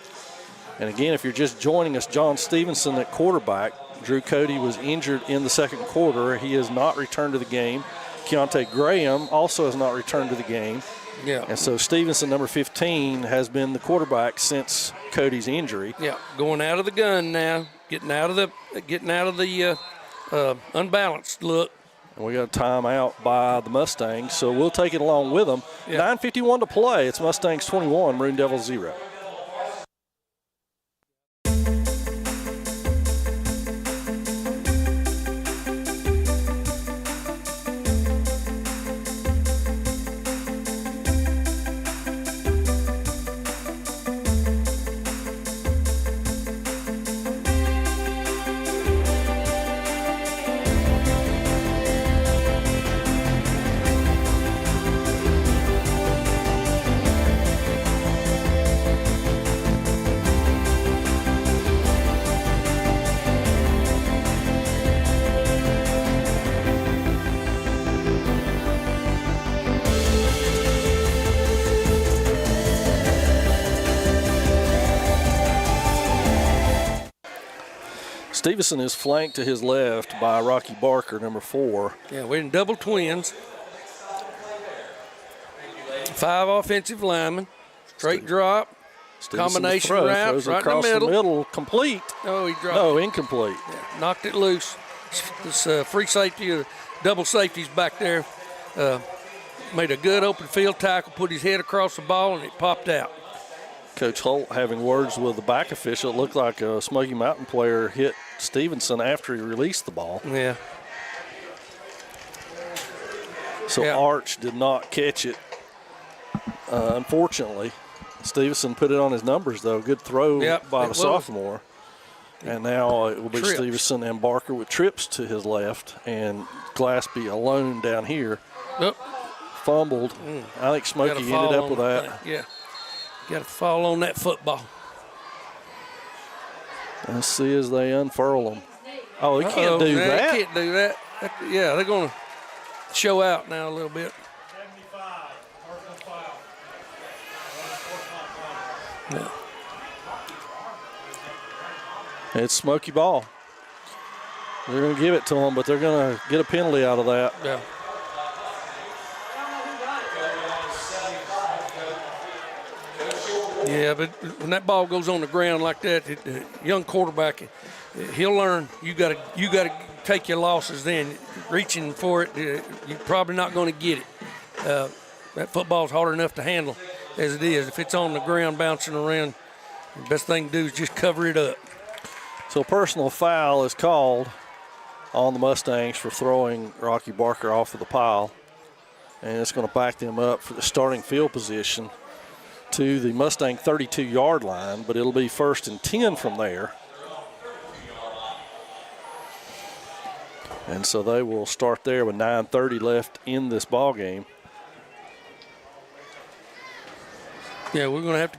And again, if you're just joining us, John Stevenson at quarterback. Drew Cody was injured in the second quarter. He has not returned to the game. Keontae Graham also has not returned to the game. Yeah. And so Stevenson, number 15, has been the quarterback since Cody's injury. Yeah, going out of the gun now, getting out of the unbalanced look. And we got a timeout by the Mustangs, so we'll take it along with them. Yeah. 9:51 to play. It's Mustangs 21, Maroon Devils 0. Stevenson is flanked to his left by Rocky Barker, number 4. Yeah, we're in double twins. 5 offensive linemen. Straight drop. Stevenson Combination throw, routes right across in the middle. Complete. Oh, he dropped No, it. incomplete. Yeah, knocked it loose. This free safety, double safeties back there, made a good open field tackle, put his head across the ball, and it popped out. Coach Holt having words with the back official. It looked like a Smoky Mountain player hit Stevenson after he released the ball. Yeah. So Arch did not catch it, unfortunately. Stevenson put it on his numbers, though. Good throw by the sophomore. And now it will be Stevenson and Barker with trips to his left, and Glaspie alone down here. Nope. Fumbled. I think Smoky ended up with that. Yeah. Got to fall on that football. Let's see as they unfurl them. Oh, he can't do that. They can't do that. Yeah, they're going to. show out now a little bit. 75, personal foul. Yeah. It's Smoky ball. They're going to give it to them, but they're going to get a penalty out of that. Yeah. Yeah, but when that ball goes on the ground like that, the young quarterback, he'll learn. You got to take your losses. Then reaching for it, you're probably not going to get it. That football's hard enough to handle as it is. If it's on the ground bouncing around, the best thing to do is just cover it up. So personal foul is called on the Mustangs for throwing Rocky Barker off of the pile, and it's going to back them up for the starting field position to the Mustang 32-yard line, but it'll be 1st and 10 from there. And so they will start there with 9:30 left in this ball game. Yeah, we're going to have to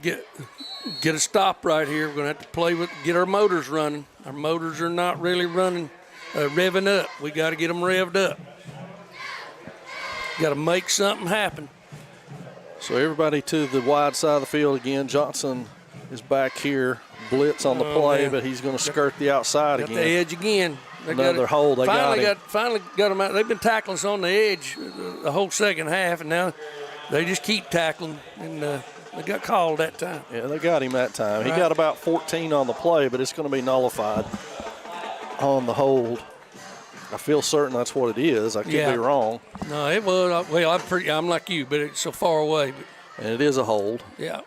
get a stop right here. We're going to have to get our motors running. Our motors are not really running, revving up. We got to get them revved up. Got to make something happen. So everybody to the wide side of the field again. Johnson is back here. Blitz on the play, but he's going to skirt the outside got again. The edge again. Another hold. They got him. Finally got them out. They've been tackling us on the edge the whole second half, and now they just keep tackling, and they got called that time. Yeah, they got him that time. He got about 14 on the play, but it's going to be nullified on the hold. I feel certain that's what it is. I could be wrong. No, it was. Well, I'm like you, but it's so far away. And it is a hold. Yeah.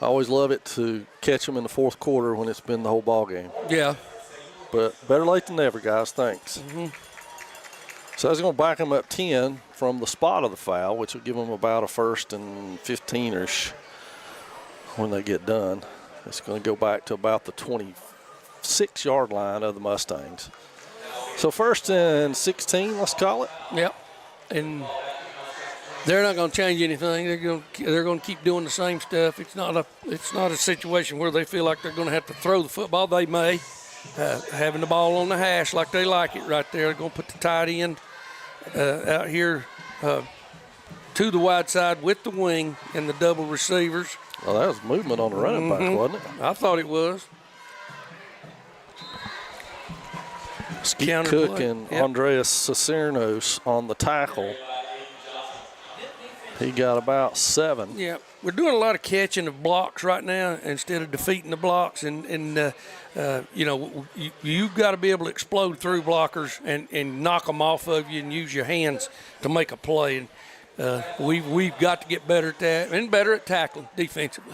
I always love it to catch them in the fourth quarter when it's been the whole ball game. Yeah. But better late than never, guys. Thanks. Mm-hmm. So that's going to back them up 10 from the spot of the foul, which will give them about a 1st and 15-ish when they get done. It's going to go back to about the 26-yard line of the Mustangs. So 1st and 16, let's call it. Yep. And they're not going to change anything. They're going to keep doing the same stuff. It's not a situation where they feel like they're going to have to throw the football. They may. Having the ball on the hash like they like it right there. They're going to put the tight end out here to the wide side with the wing and the double receivers. Well, that was movement on the running back, wasn't it? I thought it was. Skeet Cook and Andreas Cicernos on the tackle. He got about 7. Yeah, we're doing a lot of catching of blocks right now instead of defeating the blocks. And you've got to be able to explode through blockers and knock them off of you and use your hands to make a play. And we've got to get better at that and better at tackling defensively.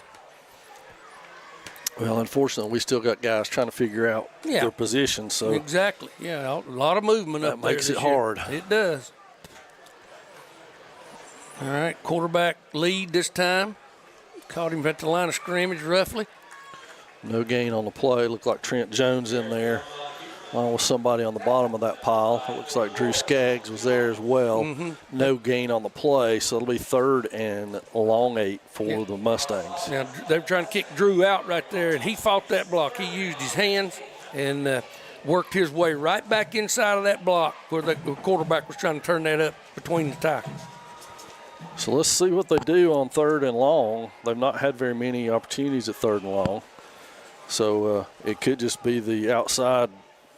Well, unfortunately, we still got guys trying to figure out their position. So exactly, yeah, a lot of movement up there. That makes it hard. It does. All right, quarterback lead this time. Caught him at the line of scrimmage roughly. No gain on the play. Looked like Trent Jones in there. Along with somebody on the bottom of that pile. It looks like Drew Skaggs was there as well. Mm-hmm. No gain on the play, so it'll be 3rd and long 8 for the Mustangs. Now, they were trying to kick Drew out right there, and he fought that block. He used his hands and worked his way right back inside of that block where the quarterback was trying to turn that up between the tackles. So let's see what they do on 3rd and long. They've not had very many opportunities at 3rd and long. So it could just be the outside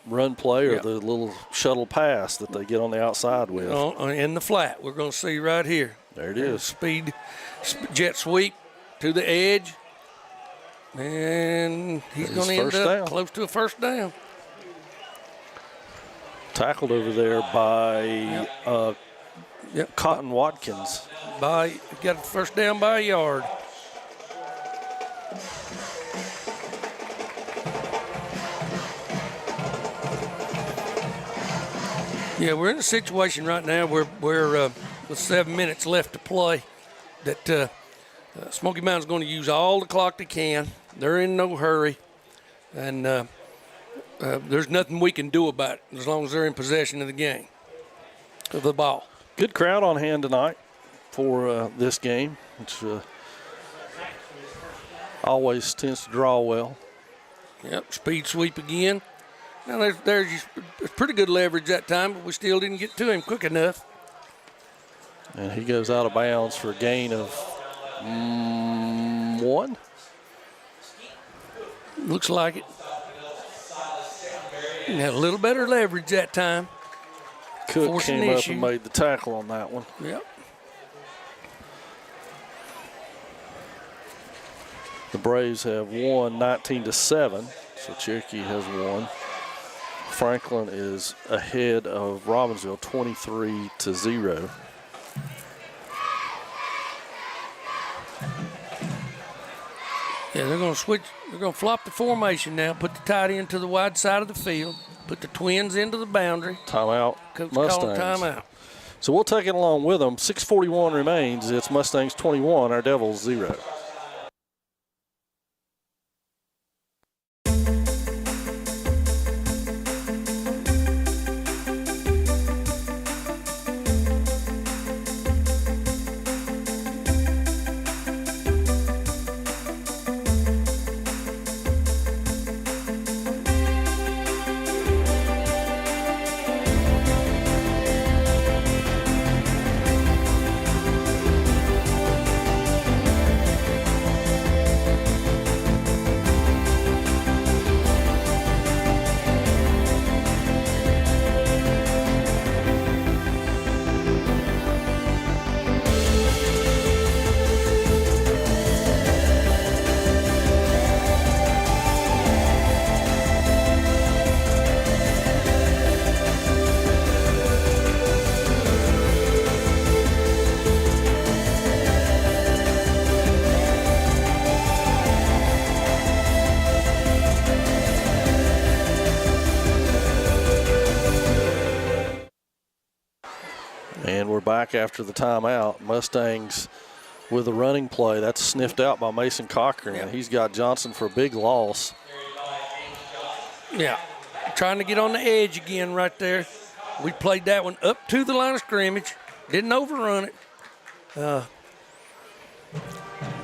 run play or the little shuttle pass that they get on the outside with. In the flat, we're going to see right here. There it is. Speed, jet sweep to the edge. And he's going to end up close to a 1st down. Tackled over there by Cotton Watkins. Got a 1st down by a yard. Yeah, we're in a situation right now where with 7 minutes left to play that Smoky Mountain's going to use all the clock they can. They're in no hurry, and there's nothing we can do about it as long as they're in possession of the game, of the ball. Good crowd on hand tonight for this game, which always tends to draw well. Yep, speed sweep again. Now there's pretty good leverage that time, but we still didn't get to him quick enough. And he goes out of bounds for a gain of 1. Looks like it. Had a little better leverage that time. Cook Forcing came up issue. and made the tackle on that one. Yep. The Braves have won 19-7, so Cherokee has won. Franklin is ahead of Robbinsville 23-0. Yeah, they're going to switch. They're going to flop the formation now, put the tight end to the wide side of the field, put the twins into the boundary. Timeout, Coach Mustangs. calling timeout. So we'll take it along with them. 6:41 remains. It's Mustangs 21, our Devils 0. And we're back after the timeout. Mustangs with a running play. That's sniffed out by Mason Cochran. Yeah. He's got Johnson for a big loss. Yeah, trying to get on the edge again right there. We played that one up to the line of scrimmage. Didn't overrun it. It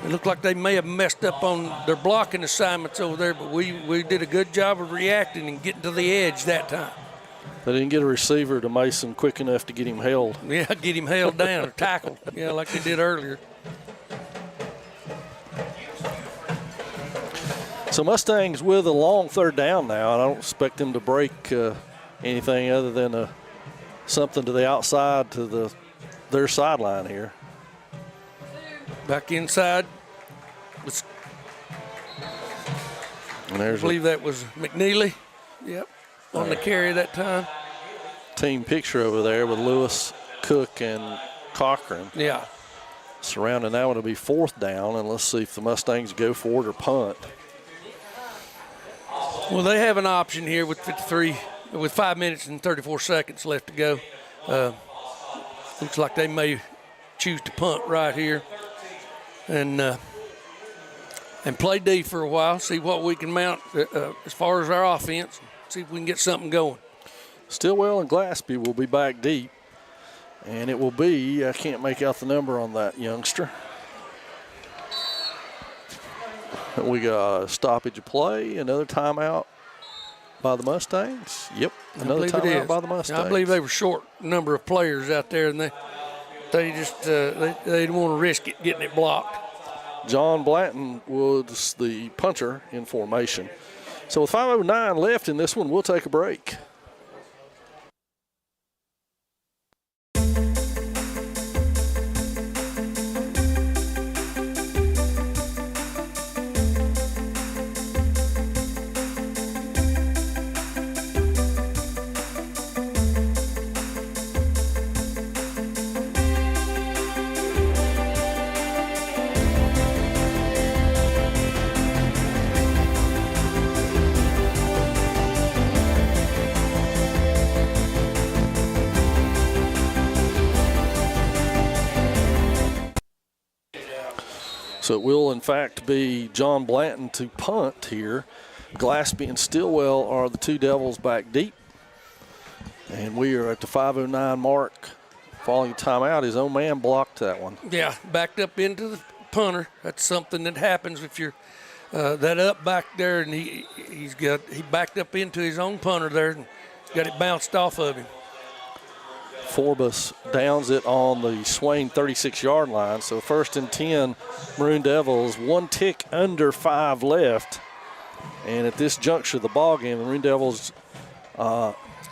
looked like they may have messed up on their blocking assignments over there, but we did a good job of reacting and getting to the edge that time. They didn't get a receiver to Mason quick enough to get him held. Yeah, get him held down or tackled. Yeah, like they did earlier. So Mustangs with a long third down now, and I don't expect them to break anything other than something to the outside to their sideline here. Back inside. And I there's believe that was McNeely. Yep, on the carry that time. team picture over there with Lewis, Cook, and Cochran. Yeah. Surrounding that one will be fourth down, and let's see if the Mustangs go for it or punt. Well, they have an option here with 5 minutes and 34 seconds left to go. Looks like they may choose to punt right here and play D for a while, see what we can mount as far as our offense, see if we can get something going. Stillwell and Glaspie will be back deep, and it will be, I can't make out the number on that youngster. We got a stoppage of play, another timeout by the Mustangs. Yep, another timeout by the Mustangs. I believe they were short number of players out there, and they just they didn't want to risk it getting it blocked. John Blanton was the punter in formation. So with 5:09 left in this one, we'll take a break. So it will, in fact, be John Blanton to punt here. Glaspie and Stillwell are the two Devils back deep. And we are at the 5:09 mark. Following timeout, his own man blocked that one. Yeah, backed up into the punter. That's something that happens if you're that up back there, and he backed up into his own punter there and got it bounced off of him. Forbes downs it on the Swain 36-yard line. So 1st and 10, Maroon Devils, one tick under 5 left. And at this juncture of the ball game, the Maroon Devils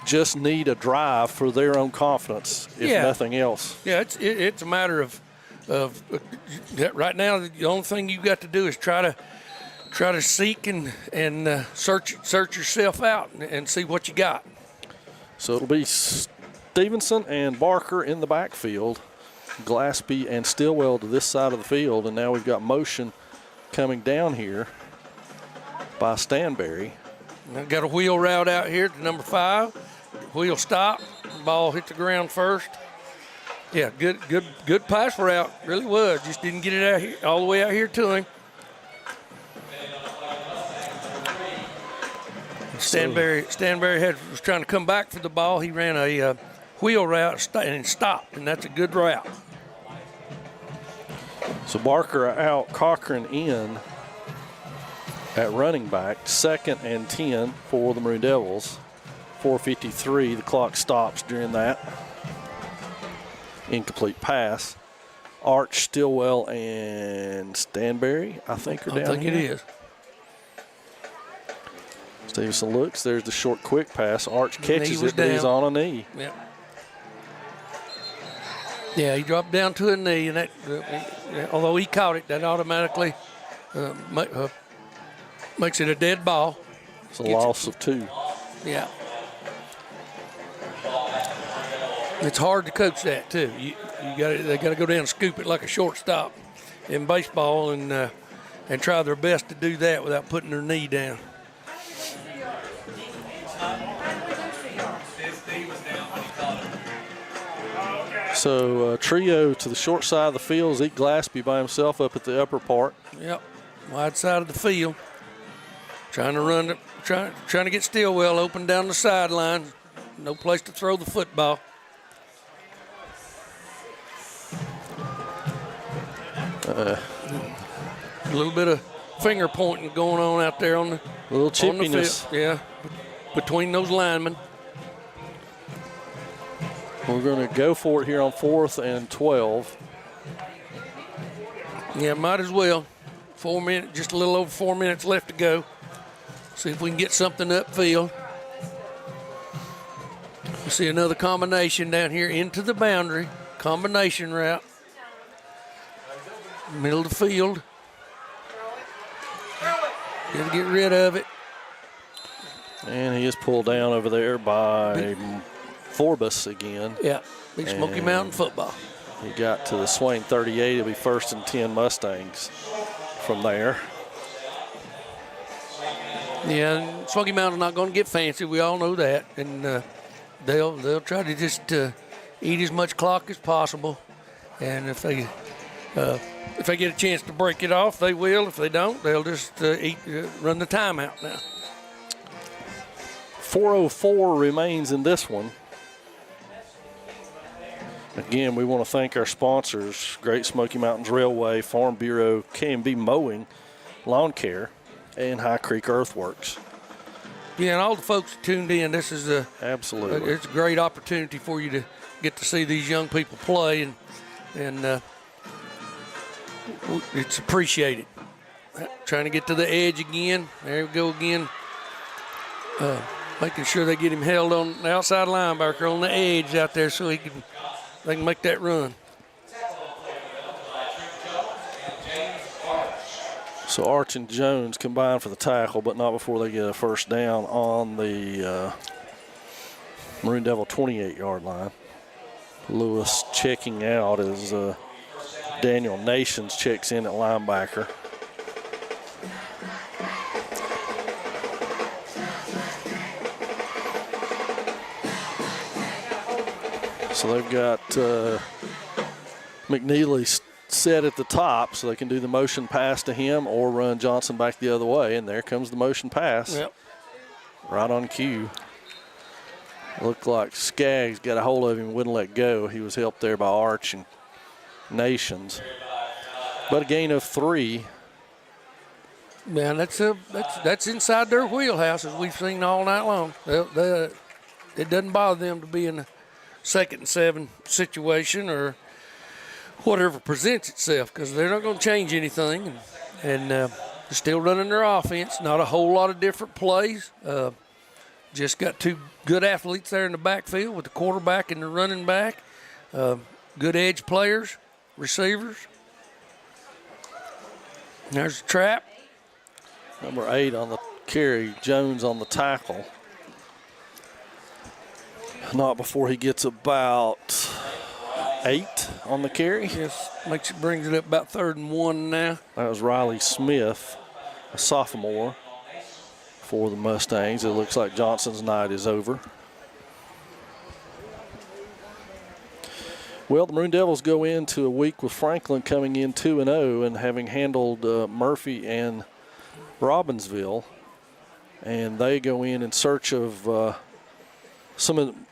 just need a drive for their own confidence, if nothing else. Yeah, it's a matter of right now. The only thing you got to do is try to seek and search yourself out and see what you got. So it'll be Stevenson and Barker in the backfield, Glaspie and Stillwell to this side of the field, and now we've got motion coming down here by Stanberry. I've got a wheel route out here to number 5. Wheel stop, ball hit the ground first. Yeah, good pass route, really was. Just didn't get it out here, all the way out here to him. Stanberry was trying to come back for the ball. He ran a wheel route and stopped, and that's a good route. So Barker out, Cochran in at running back. 2nd and 10 for the Maroon Devils. 4:53, the clock stops during that. Incomplete pass. Arch, Stillwell, and Stanberry, I think, are down here. I think it is. Stevenson looks. There's the short, quick pass. Arch catches it, but down. he's on a knee. Yep. Yeah, he dropped down to a knee, and that, although he caught it, that automatically makes it a dead ball. It's a loss of 2. Yeah. It's hard to coach that too. They got to go down and scoop it like a shortstop in baseball, and try their best to do that without putting their knee down. So trio to the short side of the field. Zeke Glaspie by himself up at the upper part. Yep, wide side of the field. Trying to run it, trying to get Stillwell open down the sideline. No place to throw the football. A little bit of finger pointing going on out there on the little chippiness. On the field. Yeah, between those linemen. We're going to go for it here on 4th and 12. Yeah, might as well. 4 minutes, just a little over 4 minutes left to go. See if we can get something upfield. We see another combination down here into the boundary. Combination route. Middle of the field. Got to get rid of it. And he is pulled down over there by Forbes again. Yeah, big Smoky Mountain football. He got to the Swain 38. It'll be 1st and 10 Mustangs from there. Yeah, and Smoky Mountain's not going to get fancy. We all know that, and they'll try to just eat as much clock as possible. And if they get a chance to break it off, they will. If they don't, they'll just run the timeout now. 4:04 remains in this one. Again, we want to thank our sponsors, Great Smoky Mountains Railway, Farm Bureau, K&B Mowing, Lawn Care, and High Creek Earthworks. Yeah, and all the folks who tuned in, this is absolutely. It's a great opportunity for you to get to see these young people play, and it's appreciated. Trying to get to the edge again. There we go again. Making sure they get him held on the outside linebacker on the edge out there so they can make that run. So Arch and Jones combine for the tackle, but not before they get a first down on the Maroon Devil 28-yard line. Lewis checking out as Daniel Nations checks in at linebacker. So they've got McNeely set at the top so they can do the motion pass to him or run Johnson back the other way. And there comes the motion pass. Yep. Right on cue. Looked like Skaggs got a hold of him and wouldn't let go. He was helped there by Arch and Nations. But a gain of 3. Man, that's inside their wheelhouse, as we've seen all night long. It doesn't bother them to be in the 2nd and 7 situation or whatever presents itself, because they're not going to change anything, and they're still running their offense. Not a whole lot of different plays. Just got 2 good athletes there in the backfield with the quarterback and the running back. Good edge players, receivers. There's the trap. Number 8 on the carry, Jones on the tackle. Not before he gets about 8 on the carry. Yes, brings it up about 3rd and 1 now. That was Riley Smith, a sophomore for the Mustangs. It looks like Johnson's night is over. Well, the Maroon Devils go into a week with Franklin coming in 2-0 and having handled Murphy and Robbinsville. And they go in search of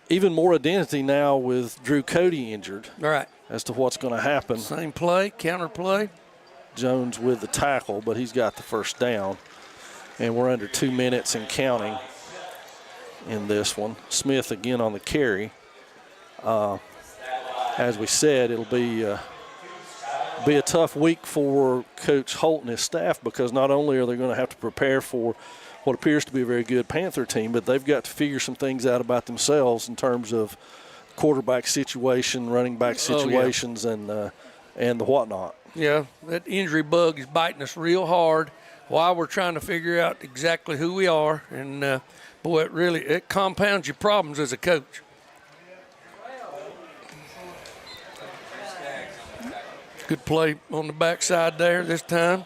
even more identity now with Drew Cody injured. All right. As to what's going to happen. Same play, counter play. Jones with the tackle, but he's got the first down. And we're under 2 minutes and counting in this one. Smith again on the carry. As we said, it'll be a tough week for Coach Holt and his staff, because not only are they going to have to prepare for what appears to be a very good Panther team, but they've got to figure some things out about themselves in terms of quarterback situation, running back situations, and the whatnot. Yeah, that injury bug is biting us real hard while we're trying to figure out exactly who we are. And, boy, it compounds your problems as a coach. Good play on the backside there this time.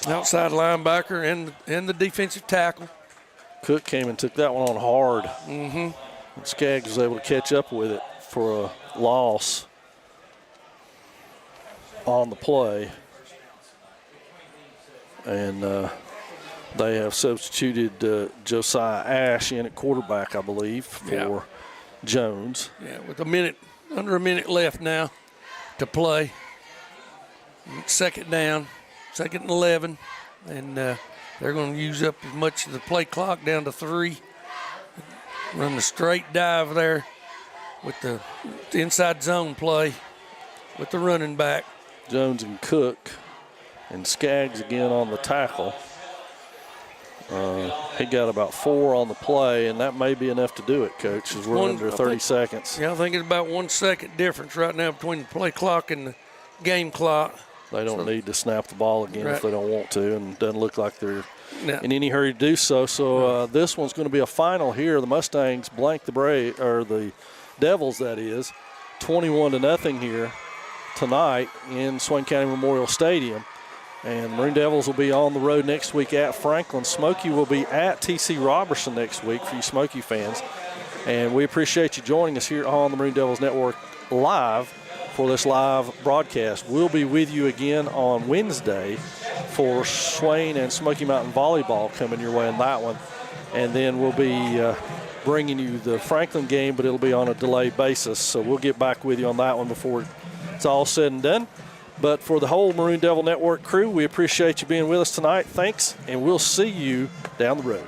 Outside linebacker and the defensive tackle. Cook came and took that one on hard. Mm-hmm. Skaggs was able to catch up with it for a loss on the play. And they have substituted Josiah Ash in at quarterback, I believe, for Jones. Yeah, with under a minute left now to play. 2nd down, 2nd and 11. And they're going to use up as much of the play clock, down to 3. Run the straight dive there with the inside zone play with the running back. Jones and Cook, and Skaggs again on the tackle. He got about 4 on the play, and that may be enough to do it, Coach, as we're under 30 seconds. Yeah, I think it's about 1 second difference right now between the play clock and the game clock. They don't need to snap the ball again if they don't want to, and it doesn't look like they're in any hurry to do so. So this one's going to be a final here. The Mustangs blank the Devils, that is, 21-0 here tonight in Swain County Memorial Stadium. And Maroon Devils will be on the road next week at Franklin. Smoky will be at T.C. Robertson next week for you Smoky fans. And we appreciate you joining us here on the Maroon Devils Network live for this live broadcast. We'll be with you again on Wednesday for Swain and Smoky Mountain Volleyball coming your way in that one. And then we'll be bringing you the Franklin game, but it'll be on a delayed basis. So we'll get back with you on that one before it's all said and done. But for the whole Maroon Devil Network crew, we appreciate you being with us tonight. Thanks, and we'll see you down the road.